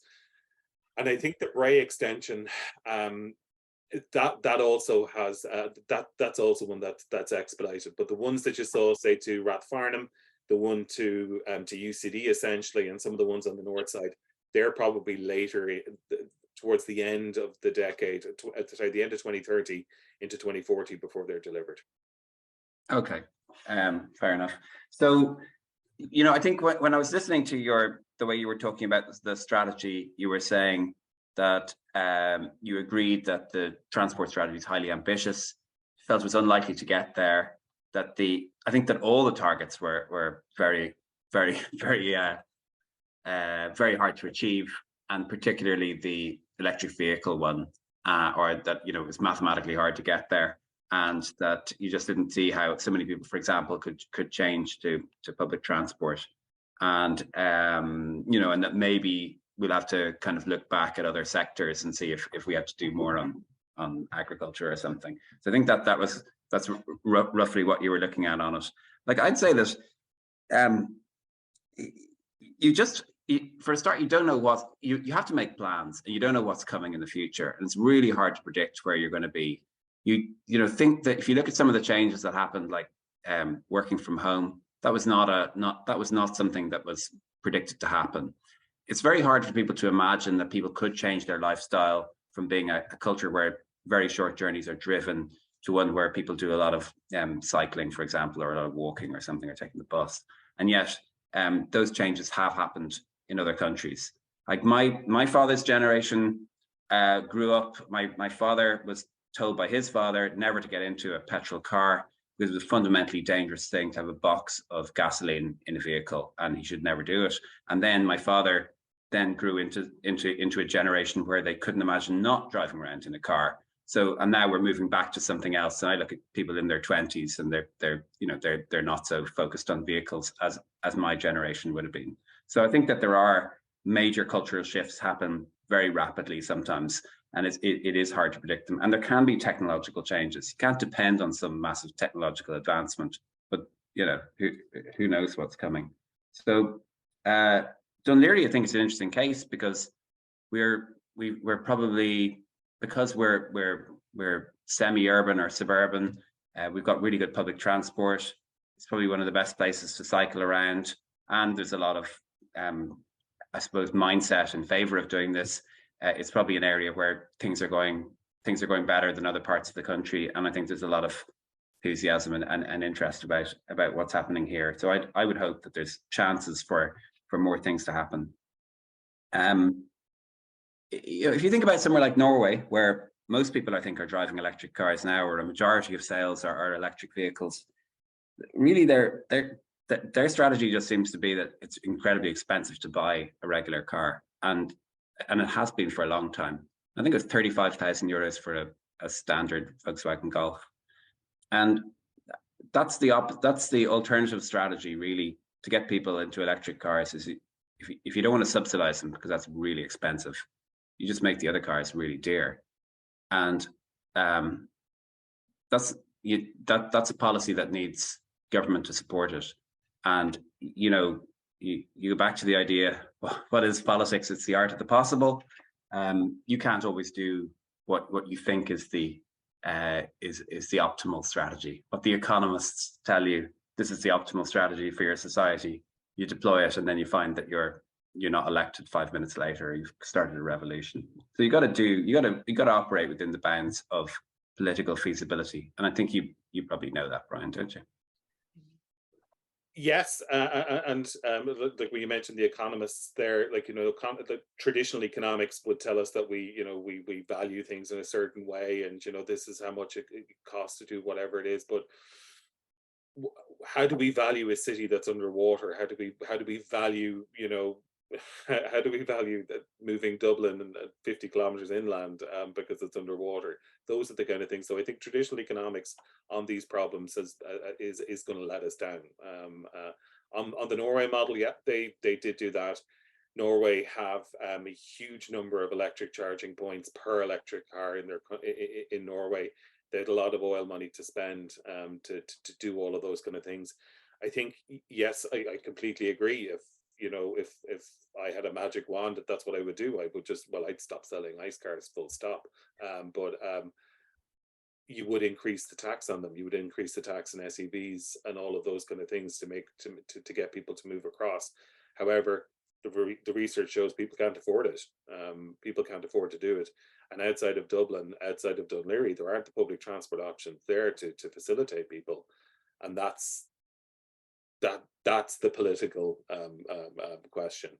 And I think the Bray extension, that also has that's also one that's expedited. But the ones that you saw, say, to Rathfarnham, the one to UCD essentially, and some of the ones on the north side, they're probably later, towards the end of the decade, sorry, the end of 2030 into 2040 before they're delivered. Okay, fair enough. So, you know, I think when I was listening to the way you were talking about the strategy, you were saying that you agreed that the transport strategy is highly ambitious, felt it was unlikely to get there, that I think that all the targets were very, very, very, very hard to achieve, and particularly the electric vehicle one, or that, you know, it was mathematically hard to get there, and that you just didn't see how so many people, for example, could change to public transport, and you know, and that maybe we'll have to kind of look back at other sectors and see if we have to do more on agriculture or something. So I think that's roughly what you were looking at on it. Like, I'd say that for a start, you don't know what you have to make plans, and you don't know what's coming in the future, and it's really hard to predict where you're going to be. You know, think that if you look at some of the changes that happened, like working from home, that was not something that was predicted to happen. It's very hard for people to imagine that people could change their lifestyle from being a culture where very short journeys are driven to one where people do a lot of cycling, for example, or a lot of walking or something, or taking the bus. And yet those changes have happened in other countries. Like my father's generation grew up, my father was told by his father never to get into a petrol car because it was a fundamentally dangerous thing to have a box of gasoline in a vehicle, and he should never do it. And then my father then grew into a generation where they couldn't imagine not driving around in a car. So, and now we're moving back to something else. And I look at people in their 20s, and they're not so focused on vehicles as my generation would have been. So I think that there are major cultural shifts happen very rapidly sometimes, and it is hard to predict them. And there can be technological changes. You can't depend on some massive technological advancement, but you know, who knows what's coming. So Dún Laoghaire, I think, is an interesting case because we're probably, because we're semi-urban or suburban, we've got really good public transport. It's probably one of the best places to cycle around, and there's a lot of I suppose mindset in favor of doing this. It's probably an area where things are going better than other parts of the country, and I think there's a lot of enthusiasm and interest about what's happening here. So I would hope that there's chances for more things to happen. If you think about somewhere like Norway, where most people I think are driving electric cars now, or a majority of sales are electric vehicles, really their strategy just seems to be that it's incredibly expensive to buy a regular car, and it has been for a long time. I think it was 35,000 euros for a standard Volkswagen Golf, and that's the alternative strategy really to get people into electric cars. Is if you don't want to subsidize them because that's really expensive, you just make the other cars really dear, and that's a policy that needs government to support it. And you know, you go back to the idea, what is politics? It's the art of the possible. You can't always do what you think is the optimal strategy. What the economists tell you, this is the optimal strategy for your society. You deploy it, and then you find that you're not elected 5 minutes later. You've started a revolution. So you got to operate within the bounds of political feasibility. And I think you probably know that, Brian, don't you? Yes, and like when you mentioned the economists there, like, you know, the traditional economics would tell us that we value things in a certain way, and you know, this is how much it costs to do whatever it is. But how do we value a city that's underwater? How do we value, you know, how do we value that moving Dublin and 50 kilometers inland because it's underwater? Those are the kind of things. So I think traditional economics on these problems is going to let us down. On the Norway model, yeah, they did do that. Norway have a huge number of electric charging points per electric car in Norway. They had a lot of oil money to spend to do all of those kind of things. I think, yes, I completely agree. If I had a magic wand, that's what I would do. I would I'd stop selling ICE cars, full stop. But you would increase the tax on them. You would increase the tax on SUVs and all of those kind of things to get people to move across. However, the research shows people can't afford it. People can't afford to do it. And outside of Dublin, outside of Dún Laoghaire, there aren't the public transport options there to facilitate people. And that's the political question.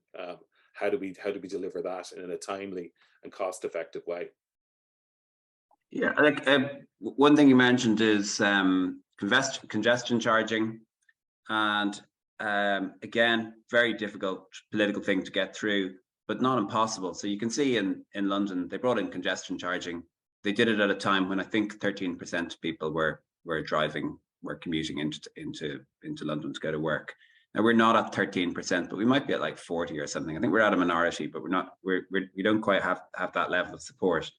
How do we deliver that in a timely and cost-effective way? Yeah, like one thing you mentioned is congestion charging, and again, very difficult political thing to get through, but not impossible. So you can see in London, they brought in congestion charging. They did it at a time when I think 13% of people were commuting into London to go to work. Now we're not at 13%, but we might be at like 40 or something. I think we're at a minority, but we don't quite have that level of support.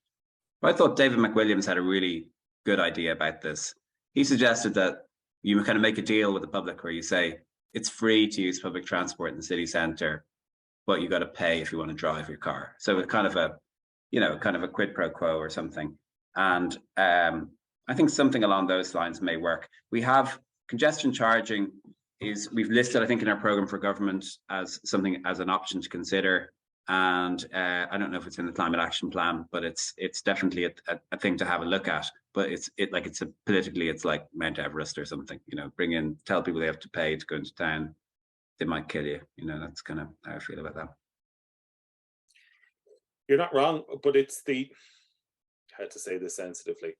But I thought David McWilliams had a really good idea about this. He suggested that you kind of make a deal with the public where you say it's free to use public transport in the city centre, but you got to pay if you want to drive your car. So it's kind of a quid pro quo or something. And I think something along those lines may work. We have congestion charging we've listed, I think, in our programme for government as an option to consider. And I don't know if it's in the climate action plan, but it's definitely a thing to have a look at. But it's like Mount Everest or something. Tell people they have to pay to go into town. They might kill you. That's kind of how I feel about that. You're not wrong, but it's how to say this sensitively.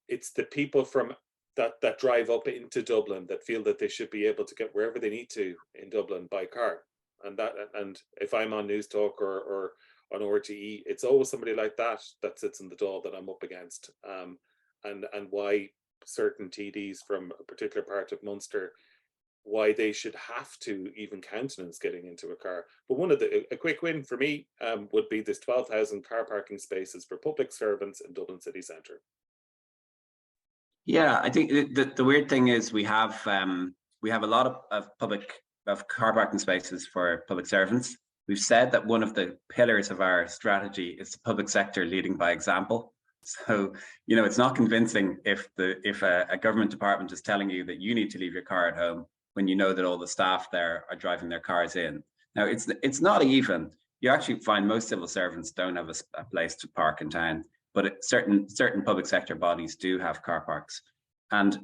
It's the people from that drive up into Dublin that feel that they should be able to get wherever they need to in Dublin by car. And if I'm on News Talk or on RTE, it's always somebody like that sits in the Dáil that I'm up against. And why certain TDs from a particular part of Munster, why they should have to even countenance getting into a car. But a quick win for me would be this 12,000 car parking spaces for public servants in Dublin city centre. Yeah, I think the weird thing is we have a lot of car parking spaces for public servants. We've said that one of the pillars of our strategy is the public sector leading by example. So, it's not convincing if a government department is telling you that you need to leave your car at home when you know that all the staff there are driving their cars in. Now, it's not even. You actually find most civil servants don't have a place to park in town, but certain public sector bodies do have car parks. And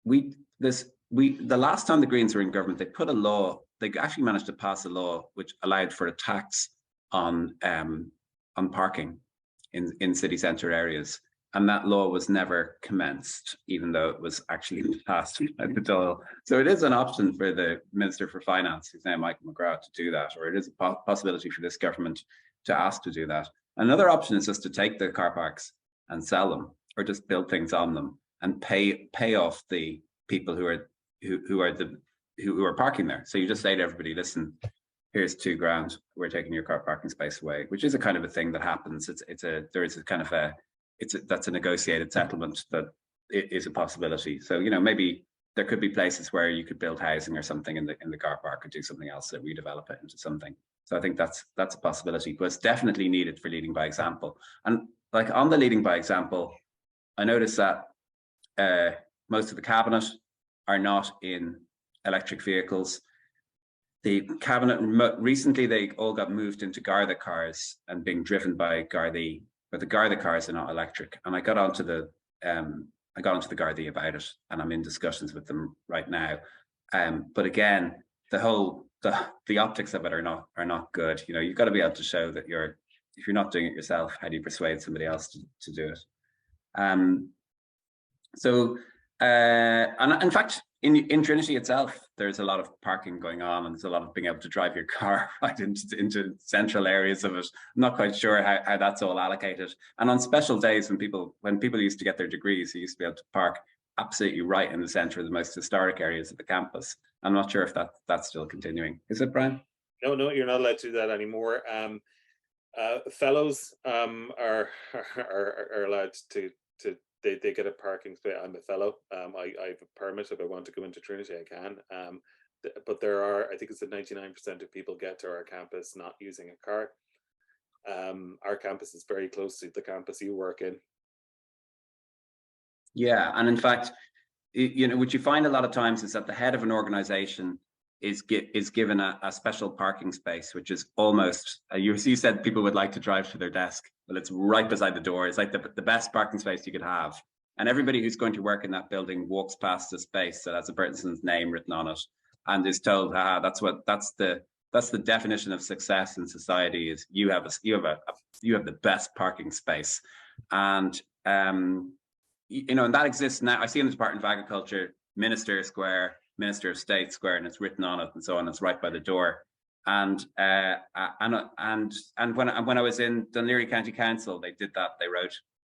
the last time the Greens were in government, they put a law. They actually managed to pass a law which allowed for a tax on parking in city centre areas, and that law was never commenced, even though it was actually passed at the Dáil. So it is an option for the Minister for Finance, who's now Michael McGrath, to do that, or it is a possibility for this government to ask to do that. Another option is just to take the car parks and sell them, or just build things on them and pay off the people who are parking there. So you just say to everybody, listen, here's $2,000, we're taking your car parking space away, which is a kind of a thing that happens. That's a negotiated settlement that is a possibility. So, maybe there could be places where you could build housing or something in the car park, or do something else that redevelop it into something. So I think that's a possibility, but it's definitely needed for leading by example. And like on the leading by example, I noticed that most of the cabinet are not in electric vehicles. The cabinet recently, they all got moved into Garda cars and being driven by Gardaí, but the Garda cars are not electric. And I got onto the Gardaí about it, and I'm in discussions with them right now. But again, the optics of it are not good. You've got to be able to show that if you're not doing it yourself, how do you persuade somebody else to do it? And in fact, in Trinity itself, there's a lot of parking going on, and there's a lot of being able to drive your car right into central areas of it. I'm not quite sure how that's all allocated. And on special days when people used to get their degrees, they used to be able to park absolutely right in the center of the most historic areas of the campus. I'm not sure if that's still continuing. Is it, Brian? No, you're not allowed to do that anymore. Fellows are allowed to they get a parking space. I'm a fellow. I have a permit. If I want to go into Trinity, I can. But there are, I think it's 99% of people get to our campus not using a car. Our campus is very close to the campus you work in. Yeah, and in fact, what you find a lot of times is that the head of an organization is given a special parking space, which is almost, you said people would like to drive to their desk. Well, it's right beside the door. It's like the best parking space you could have. And everybody who's going to work in that building walks past the space that has a person's name written on it and is told, that's the definition of success in society, is you have the best parking space. And and that exists now. I see in the Department of Agriculture, Minister Square, Minister of State Square, and it's written on it and so on. It's right by the door. And when I was in Dún Laoghaire County Council, they did that.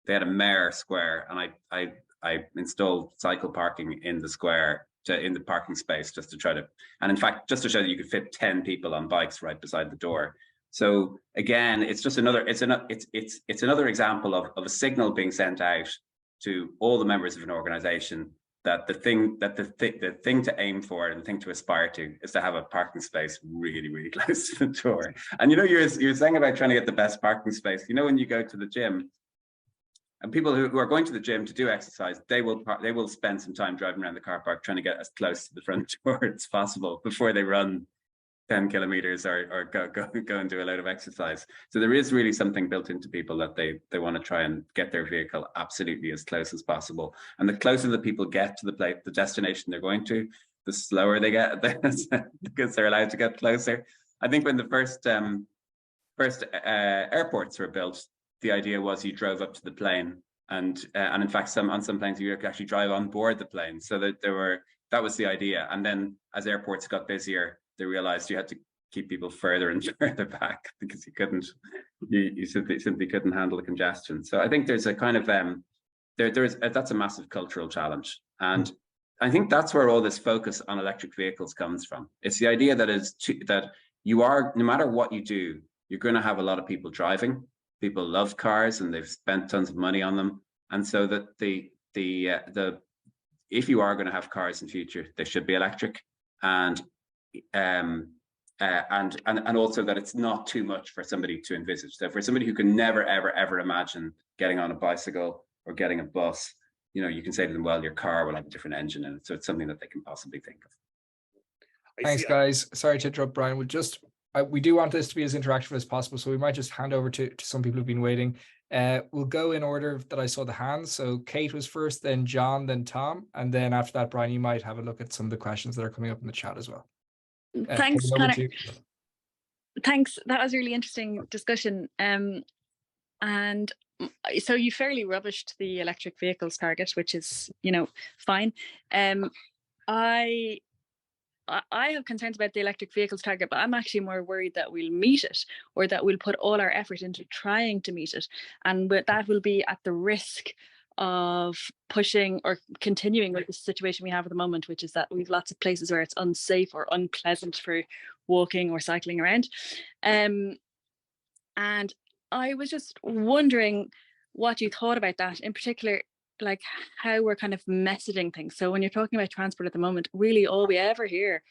They had a mayor square, and I installed cycle parking in the square, in the parking space, just to try to, and in fact, just to show that you could fit 10 people on bikes right beside the door. So again, it's just another example of a signal being sent out to all the members of an organization that the thing to aim for and the thing to aspire to is to have a parking space really, really close to the door. And you're saying about trying to get the best parking space. When you go to the gym, and people who are going to the gym to do exercise, they will spend some time driving around the car park trying to get as close to the front door as possible before they run 10 kilometers or go and do a load of exercise. So there is really something built into people that they want to try and get their vehicle absolutely as close as possible. And the closer the people get to the destination they're going to, the slower they get because they're allowed to get closer. I think when the first airports were built, the idea was you drove up to the plane, and in fact on some planes you actually drive on board the plane. So that was the idea. And then as airports got busier, they realized you had to keep people further and further back because you simply couldn't handle the congestion. So I think there's a kind of that's a massive cultural challenge, and I think that's where all this focus on electric vehicles comes from. It's the idea that you are, no matter what you do, you're going to have a lot of people driving. People love cars and they've spent tons of money on them, and so that if you are going to have cars in future, they should be electric, and also that it's not too much for somebody to envisage. So for somebody who can never, ever, ever imagine getting on a bicycle or getting a bus, you can say to them, well, your car will have a different engine in it. So it's something that they can possibly think of. Thanks, guys. Sorry to interrupt, Brian. We do want this to be as interactive as possible, so we might just hand over to some people who've been waiting. We'll go in order that I saw the hands. So Kate was first, then John, then Tom, and then after that, Brian, you might have a look at some of the questions that are coming up in the chat as well. Thanks, Connor. Thanks. That was a really interesting discussion. And so you fairly rubbished the electric vehicles target, which is, fine. I have concerns about the electric vehicles target, but I'm actually more worried that we'll meet it, or that we'll put all our effort into trying to meet it. And that will be at the risk of pushing or continuing with the situation we have at the moment, which is that we've lots of places where it's unsafe or unpleasant for walking or cycling around. And I was just wondering what you thought about that, in particular, like how we're kind of messaging things. So when you're talking about transport at the moment, really all we ever hear,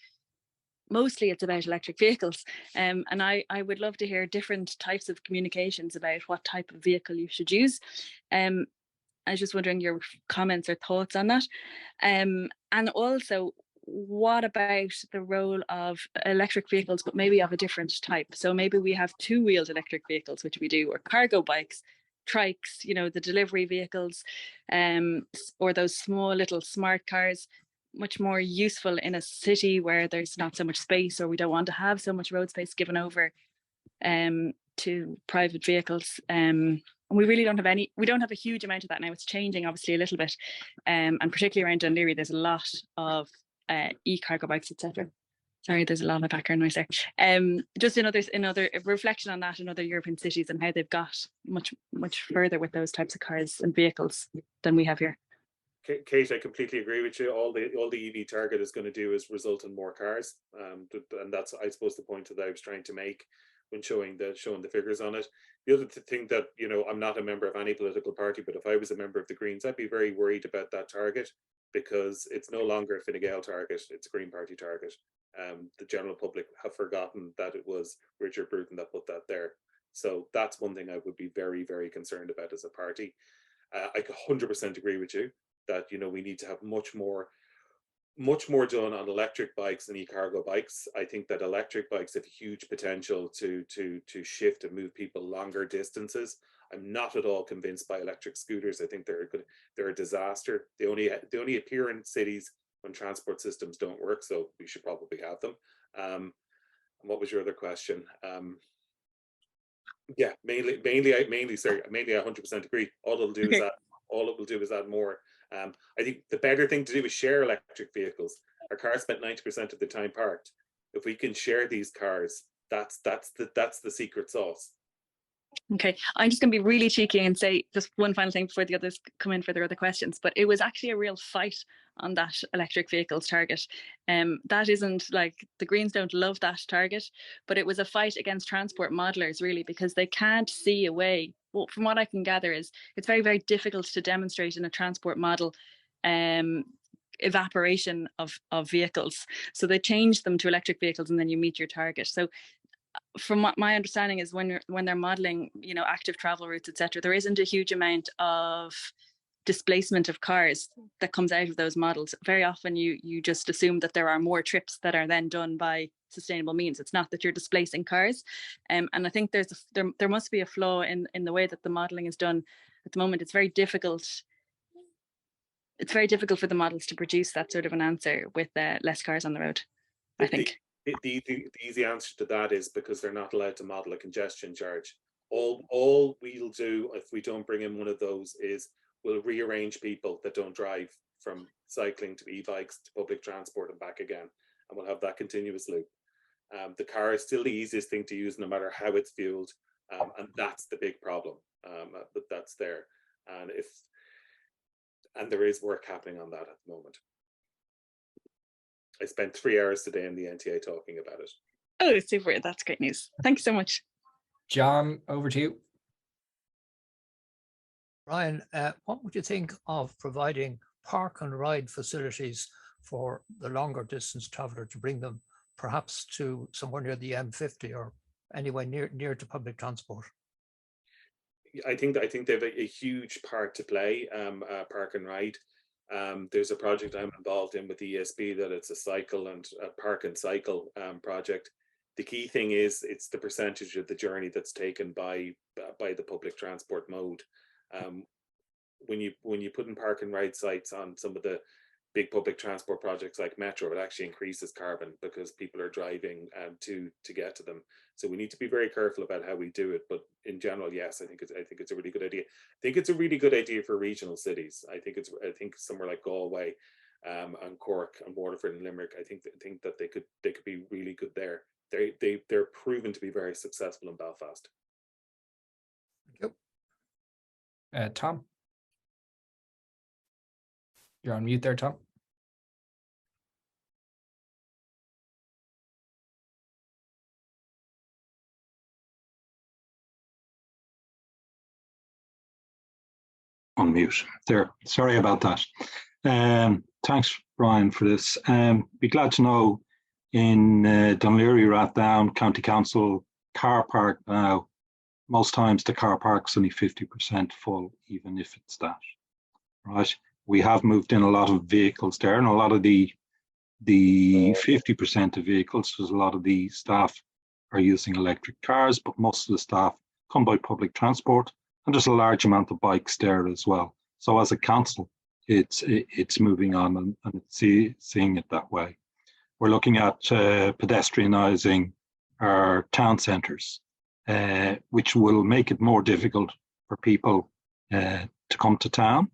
mostly it's about electric vehicles. And I would love to hear different types of communications about what type of vehicle you should use. I was just wondering your comments or thoughts on that. And also, what about the role of electric vehicles, but maybe of a different type? So maybe we have two-wheeled electric vehicles, which we do, or cargo bikes, trikes, the delivery vehicles, or those small little smart cars, much more useful in a city where there's not so much space, or we don't want to have so much road space given over to private vehicles. And we really don't have a huge amount of that now. It's changing obviously a little bit, and particularly around Dún Laoghaire, there's a lot of e-cargo bikes, etc. Sorry, there's a lot of background noise there. Just another reflection on that in other European cities and how they've got much further with those types of cars and vehicles than we have here. Kate, I completely agree with you. All the EV target is going to do is result in more cars, and that's, I suppose, the point that I was trying to make when showing the figures on it. The other thing that, I'm not a member of any political party, but if I was a member of the Greens, I'd be very worried about that target, because it's no longer a Fine Gael target; it's a Green Party target. The general public have forgotten that it was Richard Bruton that put that there. So that's one thing I would be very, very concerned about as a party. I 100% agree with you that we need to have much more done on electric bikes and e-cargo bikes. I think that electric bikes have huge potential to shift and move people longer distances. I'm not at all convinced by electric scooters. I think they're a disaster. They only appear in cities when transport systems don't work, so we should probably have them. And what was your other question? Yeah, mainly I 100% agree. All it will do is add more. I think the better thing to do is share electric vehicles. Our cars spent 90% of the time parked. If we can share these cars, that's the secret sauce. Okay, I'm just going to be really cheeky and say just one final thing before the others come in for their other questions. But it was actually a real fight on that electric vehicles target. That isn't like, the Greens don't love that target, but it was a fight against transport modelers, really, because they can't see a way. Well, from what I can gather, is it's very, very difficult to demonstrate in a transport model evaporation of vehicles. So they changed them to electric vehicles, and then you meet your target. So from what my understanding is, when they're modeling, active travel routes, etc., there isn't a huge amount of displacement of cars that comes out of those models. Very often you just assume that there are more trips that are then done by sustainable means. It's not that you're displacing cars, and I think there must be a flaw in the way that the modeling is done at the moment. It's very difficult for the models to produce that sort of an answer with less cars on the road, I think. The easy answer to that is because they're not allowed to model a congestion charge. All we'll do if we don't bring in one of those is we'll rearrange people that don't drive from cycling to e-bikes to public transport and back again, and we'll have that continuous loop. The car is still the easiest thing to use, no matter how it's fueled, and that's the big problem. But that's there, and there is work happening on that at the moment. I spent 3 hours today in the NTA talking about it. Oh, super. That's great news. Thanks so much. John, over to you. Brian, what would you think of providing park and ride facilities for the longer distance traveller to bring them perhaps to somewhere near the M50 or anywhere near to public transport? I think they have a huge part to play, park and ride. There's a project I'm involved in with the ESB that it's a cycle and a park and cycle project. The key thing is it's the percentage of the journey that's taken by the public transport mode. When you put in park and ride sites on some of the big public transport projects like Metro, it actually increases carbon because people are driving to get to them. So we need to be very careful about how we do it. But in general, yes, I think it's a really good idea. I think it's a really good idea for regional cities. I think somewhere like Galway and Cork and Waterford and Limerick, I think that they could be really good there. They're proven to be very successful in Belfast. Thank you. Tom? You're on mute there, Tom. On mute there. Sorry about that. Thanks, Brian, for this. Be glad to know in Dún Laoghaire, Rathdown, County Council car park now, most times the car park's only 50% full, even if it's that, right? We have moved in a lot of vehicles there, and a lot of the 50% of vehicles, there's a lot of the staff are using electric cars, but most of the staff come by public transport, and there's a large amount of bikes there as well. So as a council, it's moving on and it's seeing it that way. We're looking at pedestrianising our town centres, which will make it more difficult for people to come to town.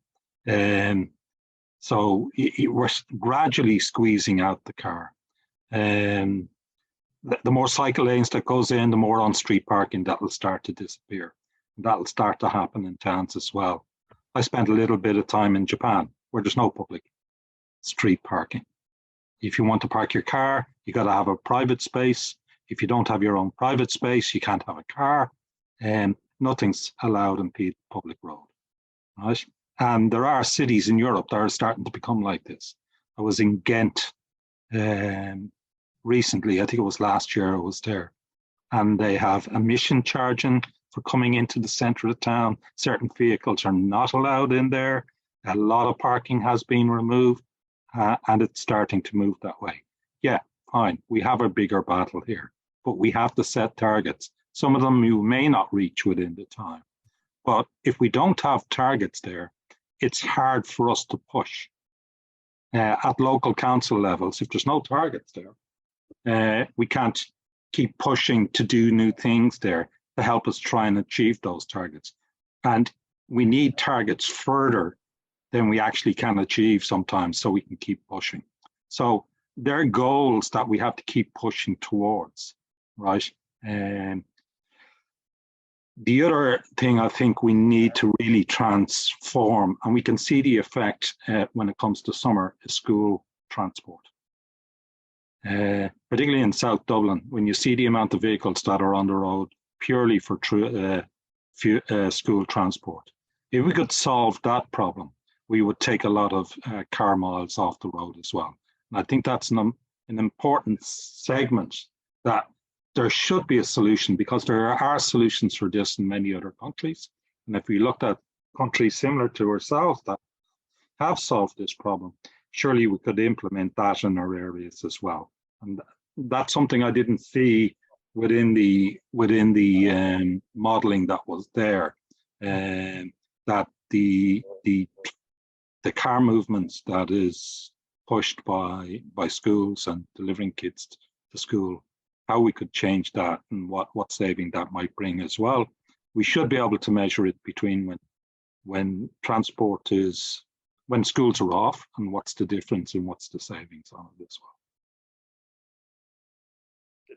So we're gradually squeezing out the car. The more cycle lanes that goes in, the more on-street parking that will start to disappear. That'll start to happen in towns as well. I spent a little bit of time in Japan where there's no public street parking. If you want to park your car, you got to have a private space. If you don't have your own private space, you can't have a car, and nothing's allowed in public road, right? And there are cities in Europe that are starting to become like this. I was in Ghent recently, I think it was last year I was there, and they have emission charging for coming into the center of town. Certain vehicles are not allowed in there. A lot of parking has been removed, and it's starting to move that way. Yeah, fine, we have a bigger battle here, but we have to set targets. Some of them you may not reach within the time. But if we don't have targets there, it's hard for us to push. At local council levels, if there's no targets there, we can't keep pushing to do new things there to help us try and achieve those targets. And we need targets further than we actually can achieve sometimes so we can keep pushing. So there are goals that we have to keep pushing towards, right? The other thing I think we need to really transform, and we can see the effect when it comes to summer, is school transport. Particularly in South Dublin, when you see the amount of vehicles that are on the road purely for school transport. If we could solve that problem, we would take a lot of car miles off the road as well. And I think that's an important segment that there should be a solution, because there are solutions for this in many other countries. And if we looked at countries similar to ourselves that have solved this problem, surely we could implement that in our areas as well. And that's something I didn't see within the modelling that was there, that the car movements that is pushed by schools and delivering kids to school, how we could change that and what saving that might bring as well. We should be able to measure it between when transport is, when schools are off, and what's the difference and what's the savings on it as well.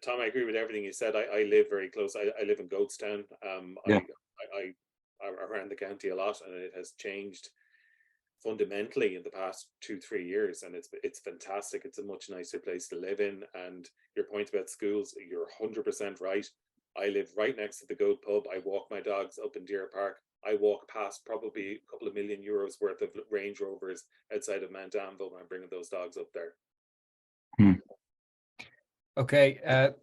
Tom, I agree with everything you said. I live very close. I live in Goatstown. Yeah. I around the county a lot, and it has changed fundamentally in the past 2-3 years, and it's fantastic. It's a much nicer place to live in. And your point about schools, you're 100% right. I live right next to the Goat pub. I walk my dogs up in Deer Park. I walk past probably a couple of million euros worth of Range Rovers outside of Mount Anvil when I'm bringing those dogs up there. Okay,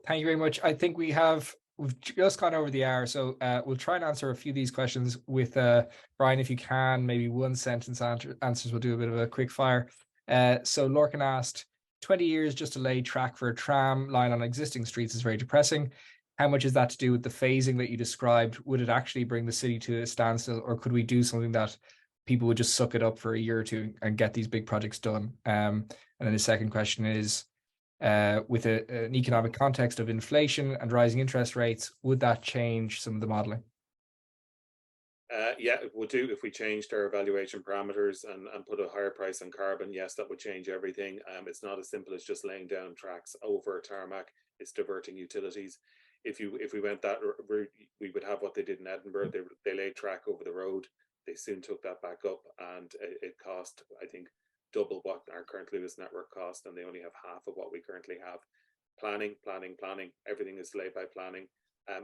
thank you very much. I think we've just gone over the hour, so we'll try and answer a few of these questions with Brian, if you can, maybe one sentence answers. We'll do a bit of a quick fire. So Lorcan asked, 20 years just to lay track for a tram line on existing streets is very depressing. How much is that to do with the phasing that you described? Would it actually bring the city to a standstill, or could we do something that people would just suck it up for a year or two and get these big projects done? And then the second question is, with an economic context of inflation and rising interest rates, would that change some of the modelling? Yeah, it would do if we changed our evaluation parameters and put a higher price on carbon. Yes, that would change everything. It's not as simple as just laying down tracks over a tarmac. It's diverting utilities. If we went that route, we would have what they did in Edinburgh. They laid track over the road. They soon took that back up, and it cost, I think, double what our current Luas network cost, and they only have half of what we currently have. Planning. Everything is laid by planning.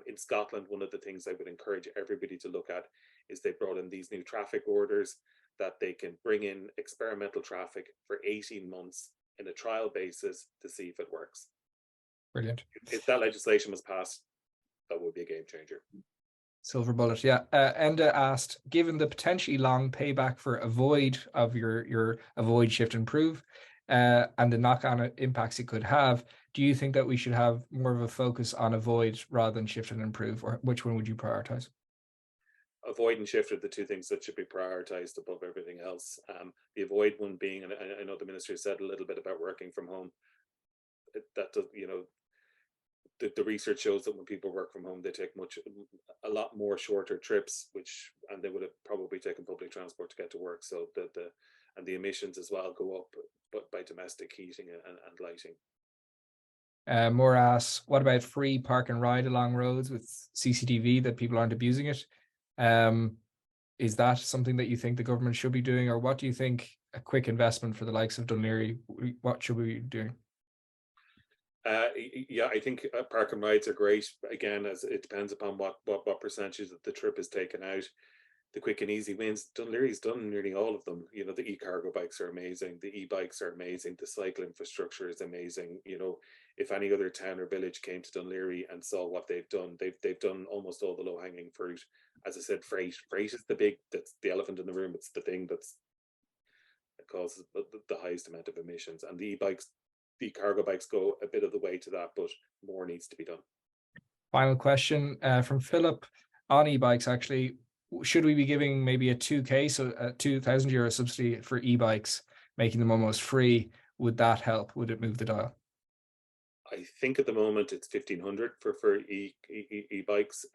In Scotland, one of the things I would encourage everybody to look at is they brought in these new traffic orders that they can bring in experimental traffic for 18 months in a trial basis to see if it works. Brilliant. If that legislation was passed, that would be a game changer. Silver bullet, yeah. Enda asked, given the potentially long payback for avoid of your avoid, shift, improve, and the knock-on impacts it could have, do you think that we should have more of a focus on avoid rather than shift and improve, or which one would you prioritize? Avoid and shift are the two things that should be prioritized above everything else. The avoid one being, and I know the minister said a little bit about working from home. That does, the research shows that when people work from home, they take a lot more shorter trips, and they would have probably taken public transport to get to work. So and the emissions as well go up, but by domestic heating and lighting. More asks, what about free park and ride along roads with CCTV that people aren't abusing it? Is that something that you think the government should be doing, or what do you think a quick investment for the likes of Dún Laoghaire, what should we be doing? Yeah, I think park and rides are great. Again, as it depends upon what percentage of the trip is taken out. The quick and easy wins. Dún Laoghaire done nearly all of them. You know, the e-cargo bikes are amazing. The e-bikes are amazing. The cycle infrastructure is amazing. You know, if any other town or village came to Dún Laoghaire and saw what they've done, they've done almost all the low-hanging fruit. As I said, freight is that's the elephant in the room. It's the thing that causes the highest amount of emissions. And the e-bikes, the cargo bikes go a bit of the way to that, but more needs to be done. Final question from Philip on e-bikes, actually. Should we be giving maybe a 2K, so a €2,000 subsidy for e-bikes, making them almost free? Would that help? Would it move the dial? I think at the moment it's 1,500 for e-bikes.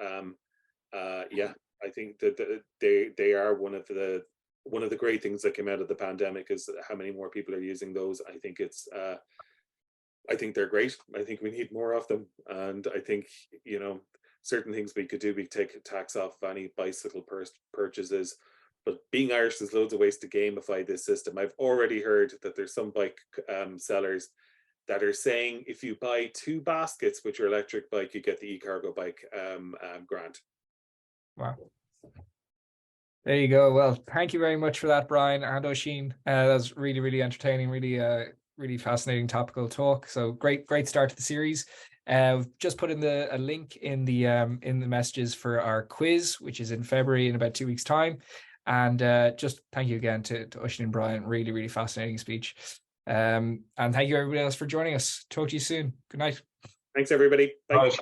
Yeah, I think that they are one of the great things that came out of the pandemic is how many more people are using those. I think it's I think they're great. I think we need more of them, and I think, you know, certain things we could do. We take a tax off any bicycle purchases, but being Irish, there's loads of ways to gamify this system. I've already heard that there's some bike sellers that are saying if you buy 2 baskets with your electric bike, you get the e-cargo bike grant. Wow. There you go. Well, thank you very much for that, Brian and Ossian. That was really, really entertaining, really fascinating topical talk. So great start to the series. We've just put in a link in the messages for our quiz, which is in February in about 2 weeks' time. And just thank you again to Ossian and Brian. Really, really fascinating speech. And thank you everybody else for joining us. Talk to you soon. Good night. Thanks everybody. Bye. Bye.